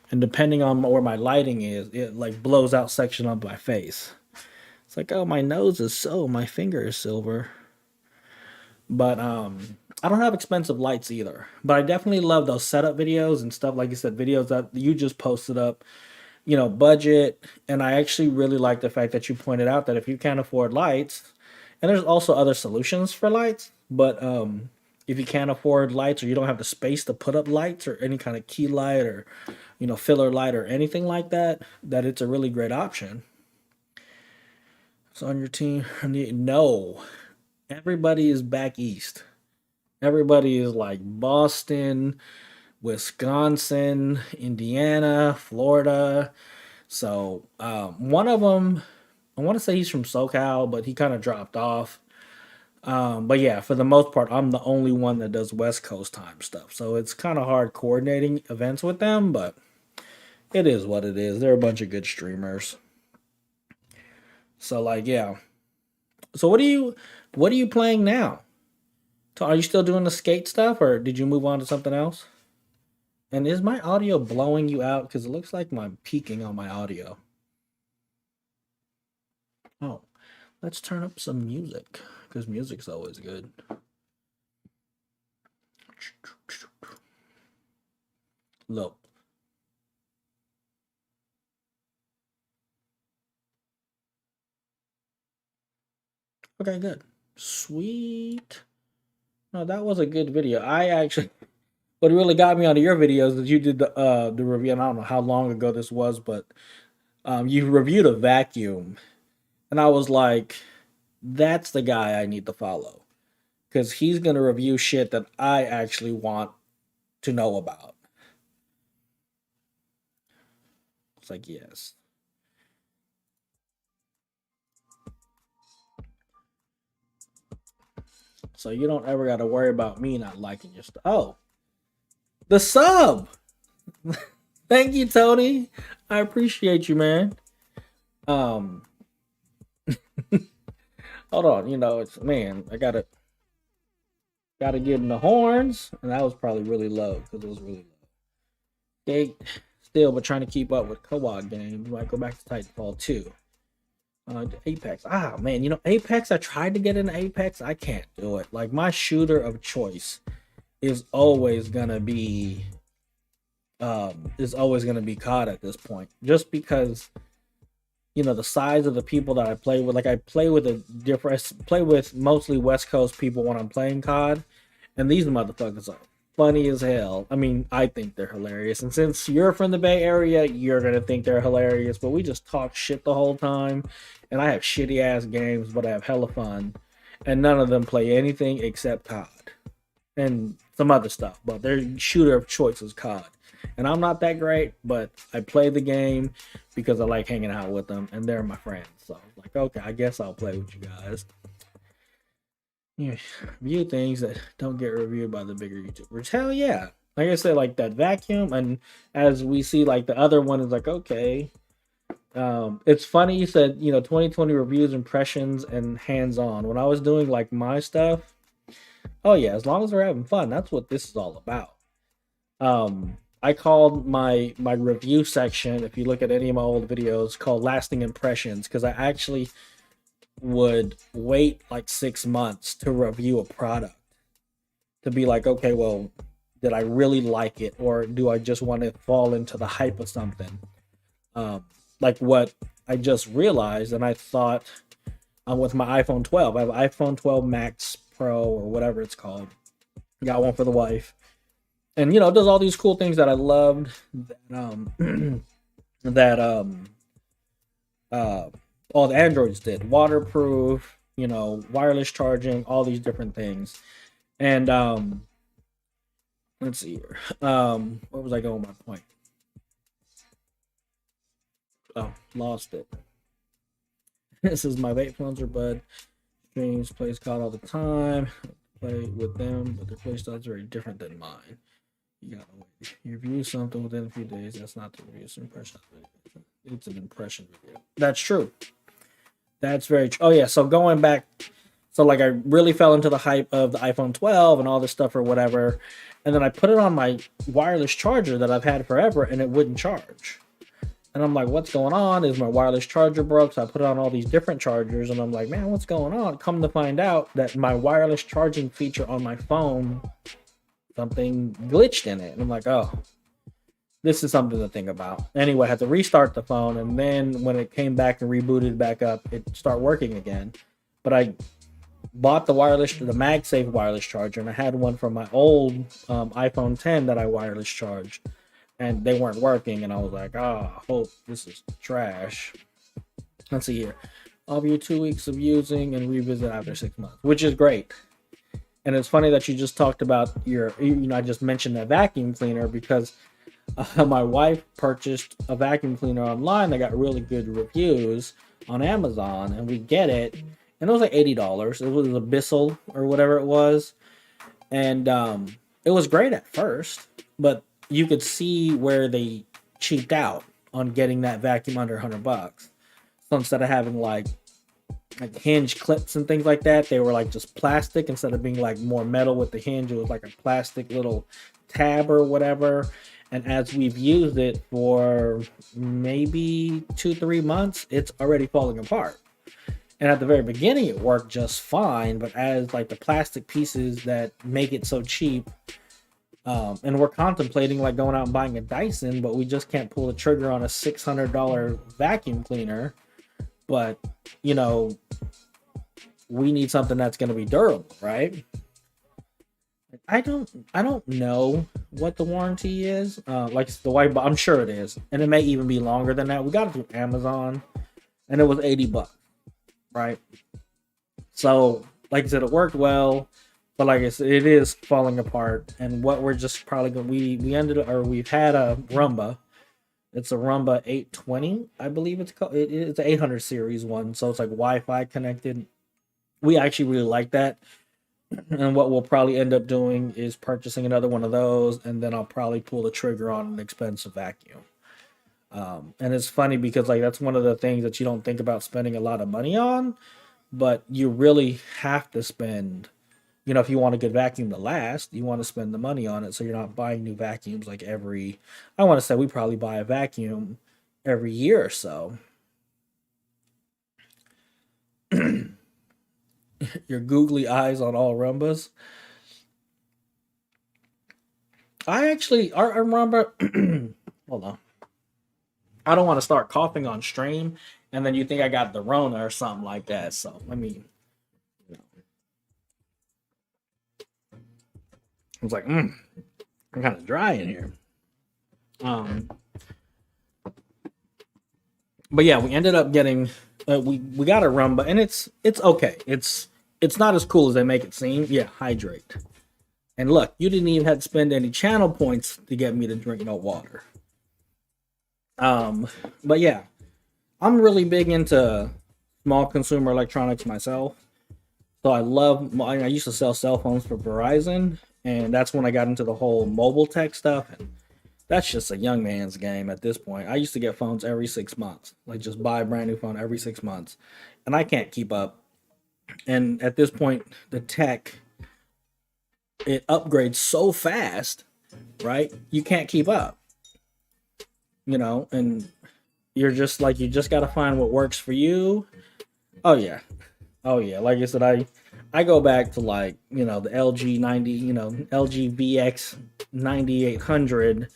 and depending on where my lighting is, it like blows out section of my face. It's like, oh, my nose is so, my finger is silver. But I don't have expensive lights either. But I definitely love those setup videos and stuff, like you said, videos that you just posted up, budget. And I actually really like the fact that you pointed out that if you can't afford lights, and there's also other solutions for lights, but if you can't afford lights, or you don't have the space to put up lights or any kind of key light or filler light or anything like that, that it's a really great option. So on your team, no, everybody is back east. Everybody is like Boston, Wisconsin, Indiana, Florida. So one of them, I want to say he's from SoCal, but he kind of dropped off. But yeah, for the most part, I'm the only one that does West Coast time stuff. So it's kind of hard coordinating events with them, but it is what it is. They're a bunch of good streamers. So like, yeah. So what are you playing now? Are you still doing the skate stuff, or did you move on to something else? And is my audio blowing you out? Because it looks like I'm peaking on my audio. Oh, let's turn up some music, because music's always good. Look. Okay, good. Sweet. No, that was a good video. I actually, what really got me onto your videos is you did the review, and I don't know how long ago this was, but you reviewed a vacuum, and I was like, that's the guy I need to follow, because he's gonna review shit that I actually want to know about. It's like, yes. So you don't ever got to worry about me not liking your stuff. Oh, the sub. Thank you, Tony. I appreciate you, man. Hold on. It's, man, I gotta. Got to get in the horns, and that was probably really low because it was really low. Gate still, but trying to keep up with co-op games. Might go back to Titanfall 2. Apex. Ah, man, Apex. I tried to get into Apex. I can't do it. Like my shooter of choice is always gonna be COD at this point, just because the size of the people that I play with. Like I play with mostly West Coast people when I'm playing COD, and these motherfuckers are funny as hell. I mean, I think they're hilarious, and since you're from the Bay Area, you're gonna think they're hilarious. But we just talk shit the whole time, and I have shitty ass games, but I have hella fun, and none of them play anything except COD and some other stuff. But their shooter of choice is COD. And I'm not that great, but I play the game because I like hanging out with them, and they're my friends. So I was like, okay, I guess I'll play with you guys. Yeah, review things that don't get reviewed by the bigger YouTubers. Hell yeah. Like I said, like that vacuum, and as we see, like the other one is like, okay. It's funny you said, 2020 reviews, impressions, and hands-on. When I was doing like my stuff, oh yeah, as long as we're having fun, that's what this is all about. I called my review section, if you look at any of my old videos, called lasting impressions, because I actually would wait like 6 months to review a product to be like, okay, well, did I really like it, or do I just want to fall into the hype of something? Like what I just realized, and I thought with my iPhone 12, I have iPhone 12 Max Pro or whatever it's called. Got one for the wife. And it does all these cool things that I loved that all the Androids did. Waterproof, wireless charging, all these different things. And let's see here. Where was I going with my point? Oh, lost it. This is my vape phones are bud. Streams, plays COD all the time. Play with them, but their play style is very different than mine. You gotta wait. You review something within a few days. That's not the review, it's an impression video. It's an impression video. That's true. That's very true. Oh yeah, so going back, so like I really fell into the hype of the iPhone 12 and all this stuff or whatever, and then I put it on my wireless charger that I've had forever, and it wouldn't charge. And I'm like, what's going on? Is my wireless charger broke? So I put it on all these different chargers, and I'm like, man, what's going on? Come to find out that my wireless charging feature on my phone, something glitched in it. And I'm like, oh, this is something to think about. Anyway, I had to restart the phone, and then when it came back and rebooted back up, it started working again. But I bought the MagSafe wireless charger, and I had one from my old iPhone 10 that I wireless charged, and they weren't working, and I was like, I hope this is trash. Let's see here. I'll view 2 weeks of using and revisit after 6 months, which is great. And it's funny that you just talked about I just mentioned that vacuum cleaner because my wife purchased a vacuum cleaner online that got really good reviews on Amazon, and we get it, and it was like $80. It was a Bissell or whatever it was, and it was great at first, but you could see where they cheaped out on getting that vacuum under $100. So instead of having like hinge clips and things like that, they were like just plastic. Instead of being like more metal with the hinge, it was like a plastic little tab or whatever. And as we've used it for maybe 2-3 months, it's already falling apart. And at the very beginning, it worked just fine. But as like the plastic pieces that make it so cheap, and we're contemplating like going out and buying a Dyson, but we just can't pull the trigger on a $600 vacuum cleaner. But we need something that's going to be durable, right? I don't know what the warranty is. Like the white, I'm sure it is, and it may even be longer than that. We got it from Amazon, and it was $80, right? So, like I said, it worked well, but like I said, it is falling apart. And what we're just probably going, we've had a Rumba. It's a Rumba 820, I believe it's called. It's an 800 series one, so it's like Wi-Fi connected. We actually really like that. And what we'll probably end up doing is purchasing another one of those, and then I'll probably pull the trigger on an expensive vacuum. And it's funny because like that's one of the things that you don't think about spending a lot of money on, but you really have to spend You know, if you want a good vacuum to last, you want to spend the money on it so you're not buying new vacuums like every, I want to say we probably buy a vacuum every year or so. Your googly eyes on all rumbas. I remember, hold on. I don't want to start coughing on stream and then you think I got the Rona or something like that. So let me, I was like, I'm kind of dry in here. Um, but yeah, we ended up getting, we got a Rumba and it's okay. It's not as cool as they make it seem. Yeah, hydrate. And look, you didn't even have to spend any channel points to get me to drink no water. But yeah, I'm really big into small consumer electronics myself. So I used to sell cell phones for Verizon, and that's when I got into the whole mobile tech stuff. And that's just a young man's game at this point. I used to get phones every 6 months, like just buy a brand new phone every 6 months, and I can't keep up. And at this point, the tech it upgrades so fast, right? You can't keep up, and you're just like you just got to find what works for you. Oh yeah, oh yeah. Like I said, I go back to like the LG 90, LG VX 9800,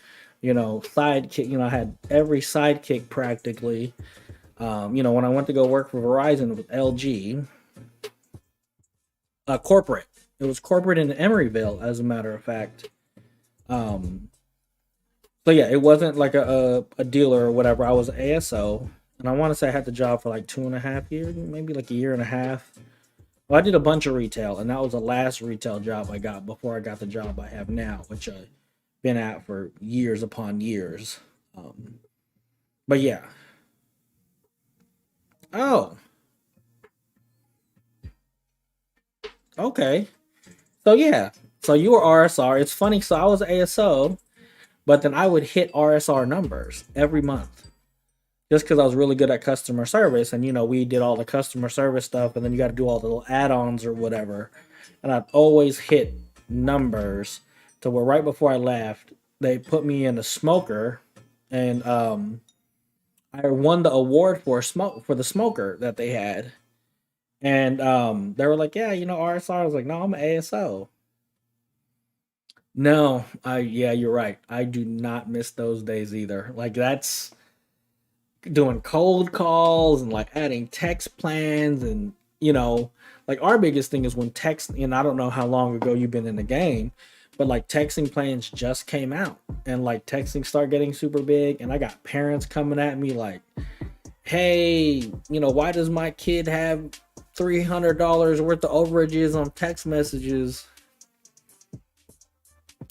sidekick. I had every sidekick practically. When I went to go work for Verizon with LG, corporate. It was corporate in Emeryville, as a matter of fact. Um, so yeah, it wasn't like a dealer or whatever. I was an ASO, and I want to say I had the job for like 2.5 years, maybe like a year and a half. Well, I did a bunch of retail, and that was the last retail job I got before I got the job I have now, which I've been at for years upon years. Um, but yeah. Oh, okay. So yeah. So you were RSR. It's funny. So I was ASO, but then I would hit RSR numbers every month just because I was really good at customer service. And we did all the customer service stuff, and then you got to do all the little add-ons or whatever. And I'd always hit numbers to where right before I left, they put me in a smoker, and I won the award for the smoker that they had. And they were like, yeah, RSR. I was like, no, I'm an ASO. No, yeah, you're right. I do not miss those days either. Like that's doing cold calls and like adding text plans and like our biggest thing is when text and I don't know how long ago you've been in the game, but like texting plans just came out and like texting started getting super big and I got parents coming at me like, hey, why does my kid have $300 worth of overages on text messages?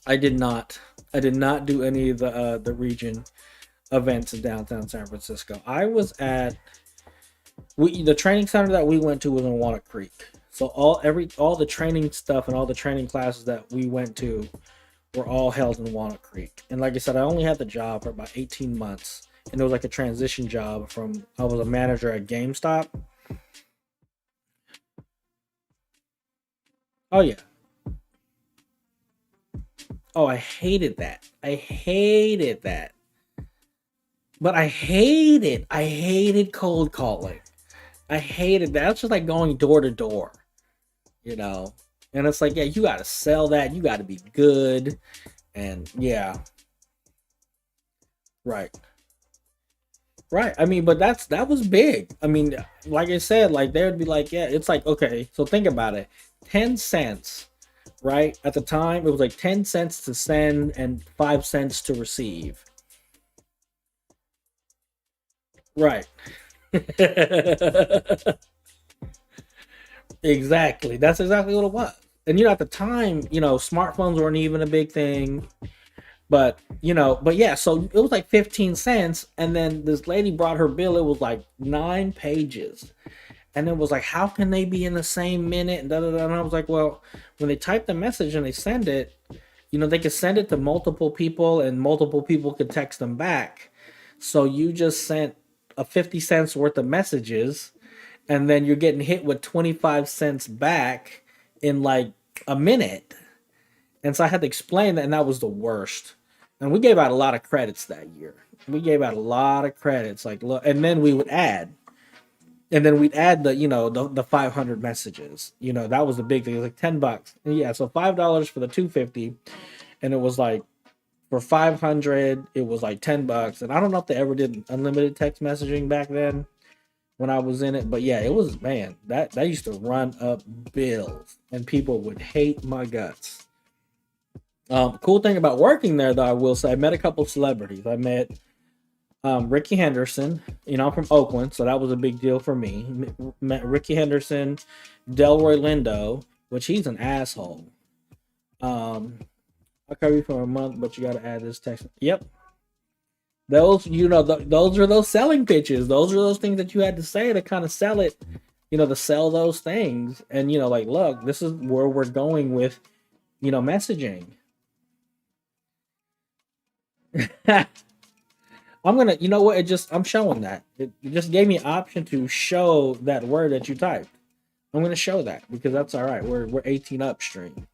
I did not. I did not do any of the region events in downtown San Francisco. I was at the training center that we went to was in Walnut Creek. So all the training stuff and all the training classes that we went to were all held in Walnut Creek. And like I said, I only had the job for about 18 months. And it was like a transition job from I was a manager at GameStop. Oh yeah. Oh, I hated that. I hated that. But I hated cold calling. I hated that. It's just like going door to door, And it's like, yeah, you got to sell that. You got to be good. And yeah. Right. Right. I mean, but that was big. I mean, like I said, like they would be like, yeah, it's like, okay, so think about it. 10 cents, right? At the time, it was like 10 cents to send and 5 cents to receive. Right. Exactly. That's exactly what it was. And at the time, smartphones weren't even a big thing. But but yeah, so it was like 15 cents, and then this lady brought her bill, it was like 9 pages. And it was like, how can they be in the same minute? And da da da. And I was like, well, when they type the message and they send it, they could send it to multiple people and multiple people could text them back. So you just sent a 50 cents worth of messages and then you're getting hit with 25 cents back in like a minute. And so I had to explain that, and that was the worst. And we gave out a lot of credits that year. We gave out a lot of credits, like look, and then we would add, and then we'd add the the 500 messages. That was the big thing. It was like $10. And yeah, so $5 for the 250, and it was like for 500, it was like $10. And I don't know if they ever did unlimited text messaging back then when I was in it, but yeah, it was, man, that used to run up bills, and people would hate my guts. Cool thing about working there, though, I will say, I met a couple celebrities. I met Ricky Henderson. I'm from Oakland, so that was a big deal for me. Met Ricky Henderson, Delroy Lindo, which he's an asshole. I'll cover you for a month, but you got to add this text. Yep. Those, those are those selling pitches. Those are those things that you had to say to kind of sell it, to sell those things. And, like, look, this is where we're going with, messaging. I'm gonna, I'm showing that. It just gave me an option to show that word that you typed. I'm gonna show that because that's all right. We're 18 upstream.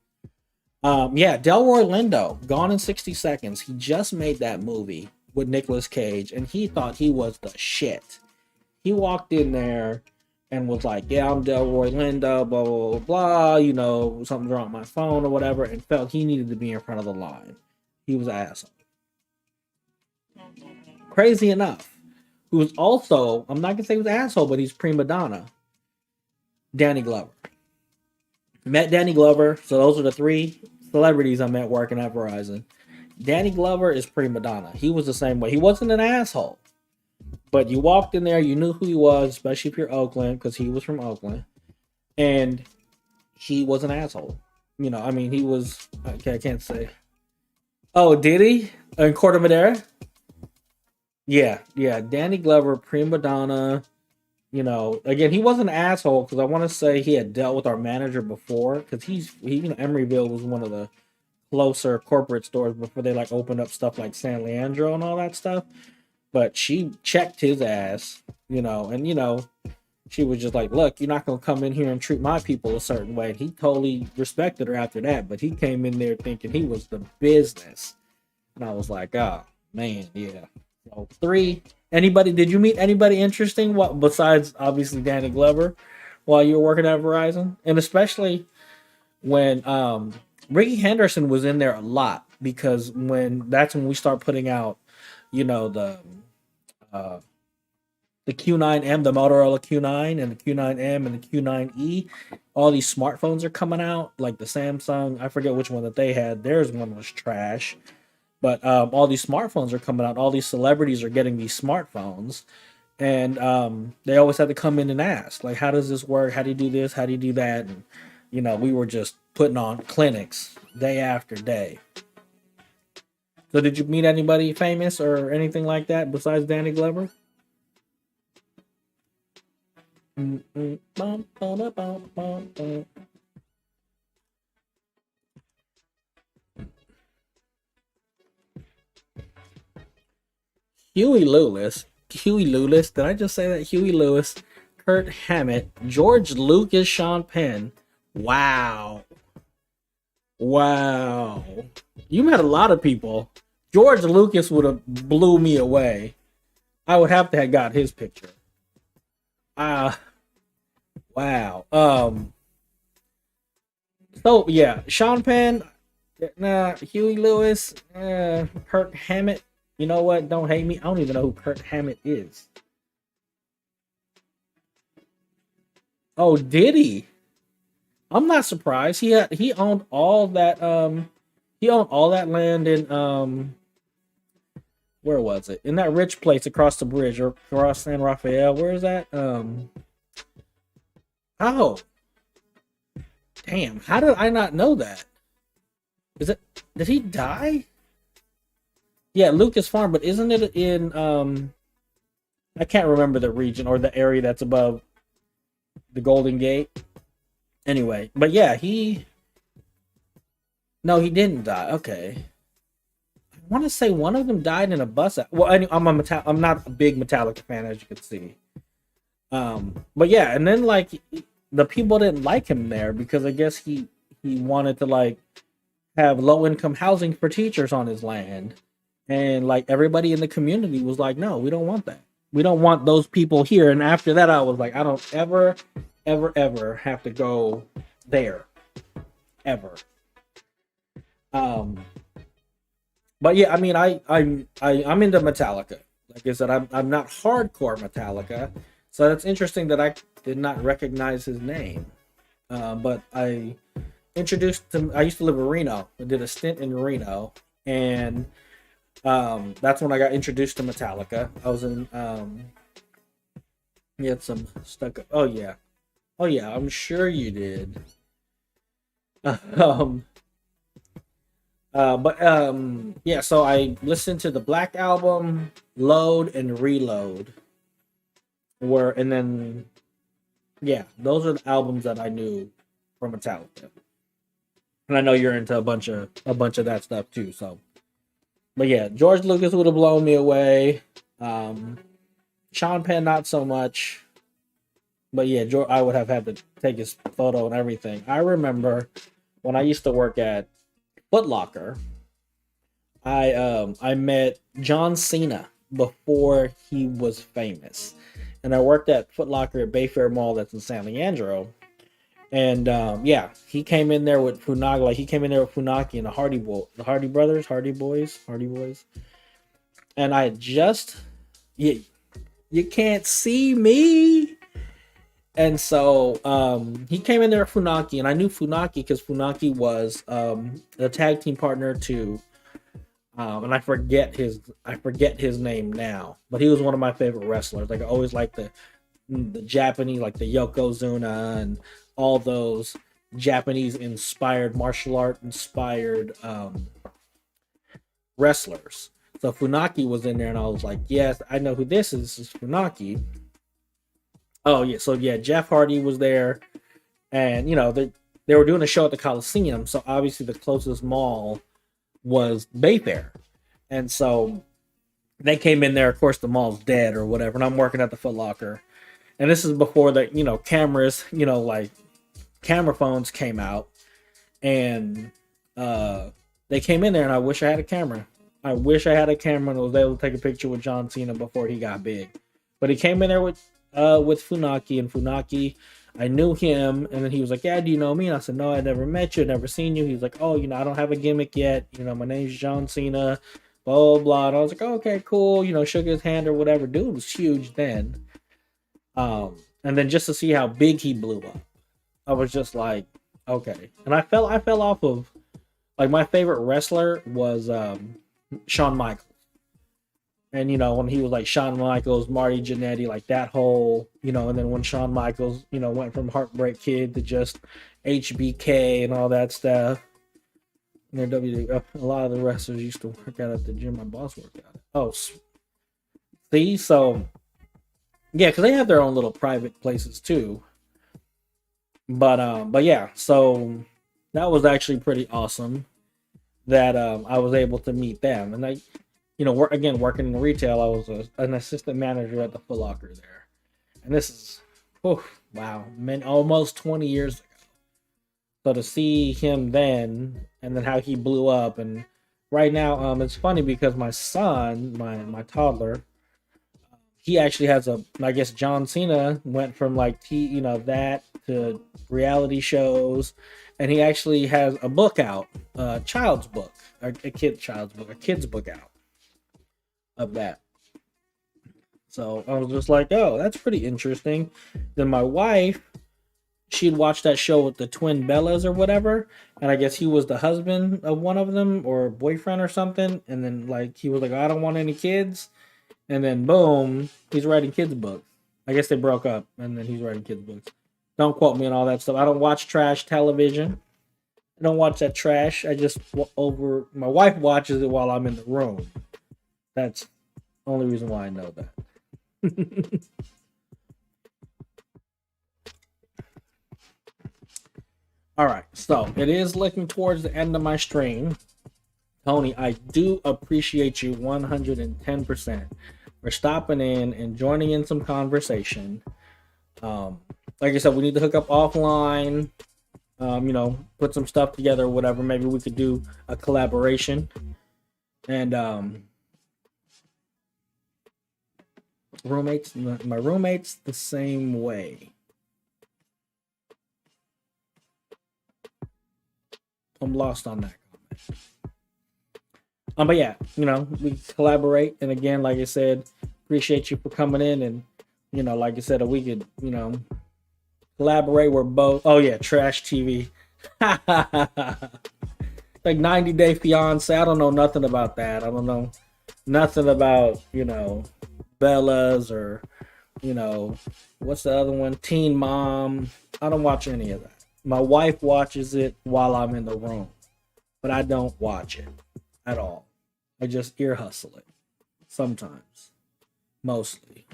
Yeah, Delroy Lindo, Gone in 60 Seconds. He just made that movie with Nicolas Cage, and he thought he was the shit. He walked in there and was like, "Yeah, I'm Delroy Lindo, blah blah blah blah. Something's wrong with my phone or whatever," and felt he needed to be in front of the line. He was an asshole. Crazy enough, who was also, I'm not gonna say he was an asshole, but he's prima donna. Danny Glover. Met Danny Glover. So those are the three celebrities I met working at Verizon. Danny Glover is prima donna. He was the same way. He wasn't an asshole, but you walked in there, you knew who he was, especially if you're Oakland, because he was from Oakland, and he was an asshole. He was, okay, I can't say. Oh, did he? In Corte Madera? Yeah. Danny Glover, prima donna. Again, he wasn't an asshole because I want to say he had dealt with our manager before, because Emeryville was one of the closer corporate stores before they opened up stuff like San Leandro and all that stuff. But she checked his ass, and she was just like, "Look, you're not gonna come in here and treat my people a certain way." And he totally respected her after that, but he came in there thinking he was the business, and I was like, "Oh man, yeah." So 3. Did you meet anybody interesting besides obviously Danny Glover while you were working at Verizon? And especially when Ricky Henderson was in there a lot, because that's when we start putting out, the Q9M, the Motorola Q9 and the Q9M and the Q9E. All these smartphones are coming out, like the Samsung, I forget which one that they had. Theirs one was trash. But all these smartphones are coming out. All these celebrities are getting these smartphones. And they always had to come in and ask, like, how does this work? How do you do this? How do you do that? And, we were just putting on clinics day after day. So did you meet anybody famous or anything like that besides Danny Glover? Huey Lewis. Did I just say that? Huey Lewis, Kurt Hammett, George Lucas, Sean Penn. Wow. You met a lot of people. George Lucas would have blew me away. I would have to have got his picture. Wow. So yeah, Sean Penn, Huey Lewis, Kurt Hammett. You know what? Don't hate me. I don't even know who Kurt Hammett is. Oh, did he? I'm not surprised. He owned all that. He owned all that land in where was it? In that rich place across the bridge or across San Rafael. Where is that? Oh, damn! How did I not know that? Did he die? Yeah, Lucas Farm, but isn't it in I can't remember the region or the area that's above the Golden Gate. Anyway, but yeah, no, he didn't die. Okay. I want to say one of them died in a bus. Well, I'm not a big Metallica fan, as you can see. But yeah, and then the people didn't like him there because I guess he he wanted to like have low income housing for teachers on his land. And like everybody in the community was like, no, we don't want that. We don't want those people here. And after that, I was like, I don't ever have to go there. Ever. But yeah, I mean, I'm into Metallica. Like I said, I'm not hardcore Metallica. So that's interesting that I did not recognize his name. But I used to live in Reno. I did a stint in Reno, and that's when I got introduced to Metallica. I was in you had some stuck up. Oh yeah, I'm sure you did. Yeah, so I listened to the Black Album, Load and Reload, and then yeah, those are the albums that I knew from Metallica. And I know you're into a bunch of that stuff too, so. But yeah, George Lucas would have blown me away. Sean Penn, not so much. But yeah, I would have had to take his photo and everything. I remember when I used to work at Foot Locker, I met John Cena before he was famous. And I worked at Foot Locker at Bayfair Mall that's in San Leandro. And yeah, he came in there with Funaki. Like he came in there with Funaki and the Hardy Boys. And I just, you can't see me. And so he came in there with Funaki, and I knew Funaki because Funaki was the tag team partner to, and I forget his name now, but he was one of my favorite wrestlers. Like I always liked the Japanese, like the Yokozuna and all those Japanese inspired martial art inspired wrestlers. So Funaki was in there, and I was like, yes, I know who this is. This is Funaki. Oh yeah, so yeah, Jeff Hardy was there, and you know they were doing a show at the Coliseum, so obviously the closest mall was Bayfair, and so they came in there. Of course, the mall's dead or whatever, and I'm working at the Foot Locker, and this is before the cameras, like camera phones came out, and they came in there, and I wish I had a camera. I wish I had a camera and was able to take a picture with John Cena before he got big, but he came in there with Funaki, and Funaki, I knew him, and then he was like, yeah, do you know me? And I said, no, I never met you, never seen you. He's like, oh, I don't have a gimmick yet, my name's John Cena, blah blah. And I was like, oh, okay, cool, shook his hand or whatever. Dude was huge then. And then just to see how big he blew up, I was just like, okay. And I fell off of, like, my favorite wrestler was Shawn Michaels. And, when he was like Shawn Michaels, Marty Jannetty, like that whole, and then when Shawn Michaels, went from Heartbreak Kid to just HBK and all that stuff. And a lot of the wrestlers used to work out at the gym my boss worked out at. Oh, see? So, yeah, because they have their own little private places too. But yeah, so that was actually pretty awesome that I was able to meet them. And working in retail, I was an assistant manager at the Foot Locker there. And this is, almost 20 years ago. So to see him then, and then how he blew up, and right now, it's funny because my son, my toddler, he actually has I guess John Cena went from like that to reality shows, and he actually has a book out, a kid's book out of that. So I was just like, oh, that's pretty interesting. Then my wife, she'd watched that show with the twin Bellas or whatever, and I guess he was the husband of one of them or boyfriend or something, and then like he was like, I don't want any kids, and then boom, he's writing kids books. I guess they broke up, and then he's writing kids books. Don't quote me on all that stuff. I don't watch trash television. I don't watch that trash. I just my wife watches it while I'm in the room. That's the only reason why I know that. All right, so it is looking towards the end of my stream. Tony, I do appreciate you 110% for stopping in and joining in some conversation. Like I said, we need to hook up offline. You know, put some stuff together or whatever. Maybe we could do a collaboration. And roommates, my roommates the same way. I'm lost on that comment. But yeah, you know, we collaborate, and again, like I said, appreciate you for coming in, and you know, like I said, we could, you know, collaborate. We're both. Oh yeah, trash TV. Like 90 Day Fiance. I don't know nothing about that. I don't know nothing about, you know, Bella's or, you know, what's the other one? Teen Mom. I don't watch any of that. My wife watches it while I'm in the room, but I don't watch it at all. I just ear hustle it sometimes, mostly.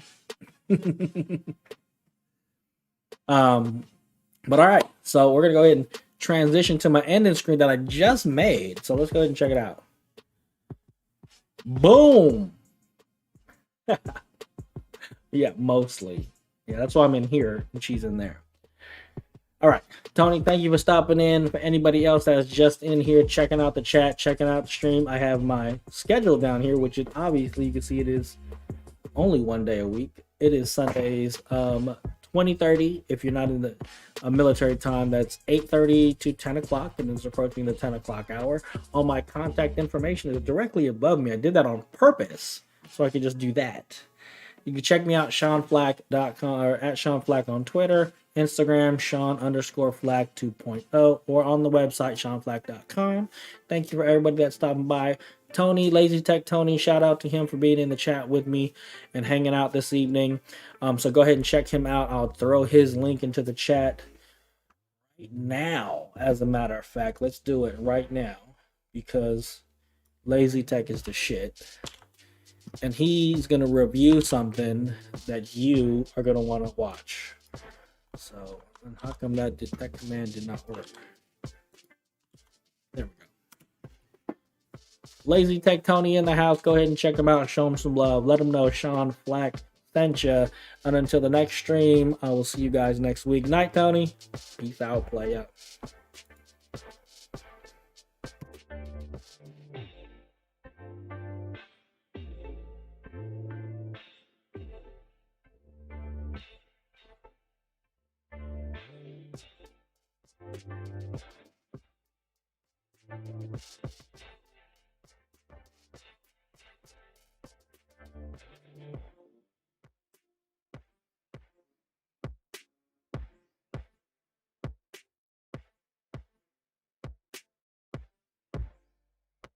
But all right, so we're gonna go ahead and transition to my ending screen that I just made. So let's go ahead and check it out. Boom. Yeah, mostly. Yeah, that's why I'm in here and she's in there. All right, Tony, thank you for stopping in. For anybody else that's just in here checking out the chat, checking out the stream, I have my schedule down here, which is obviously you can see it is only one day a week. It is Sundays, 20:30. If you're not in the military time, that's 8:30 to 10 o'clock, and it's approaching the 10 o'clock hour. All my contact information is directly above me. I did that on purpose so I could just do that. You can check me out, SeanFlack.com, or at Sean Flack on Twitter, Instagram, Sean_Flack 2.0, or on the website, SeanFlack.com. Thank you for everybody that's stopping by. Tony, Lazy Tech Tony, shout out to him for being in the chat with me and hanging out this evening. So go ahead and check him out. I'll throw his link into the chat right now. As a matter of fact, let's do it right now because Lazy Tech is the shit. And he's going to review something that you are going to want to watch. So, and how come that command did not work? There we go. Lazy Tech Tony in the house. Go ahead and check him out and show him some love. Let him know Sean Flack sent you. And until the next stream, I will see you guys next week. Night, Tony. Peace out. Play up.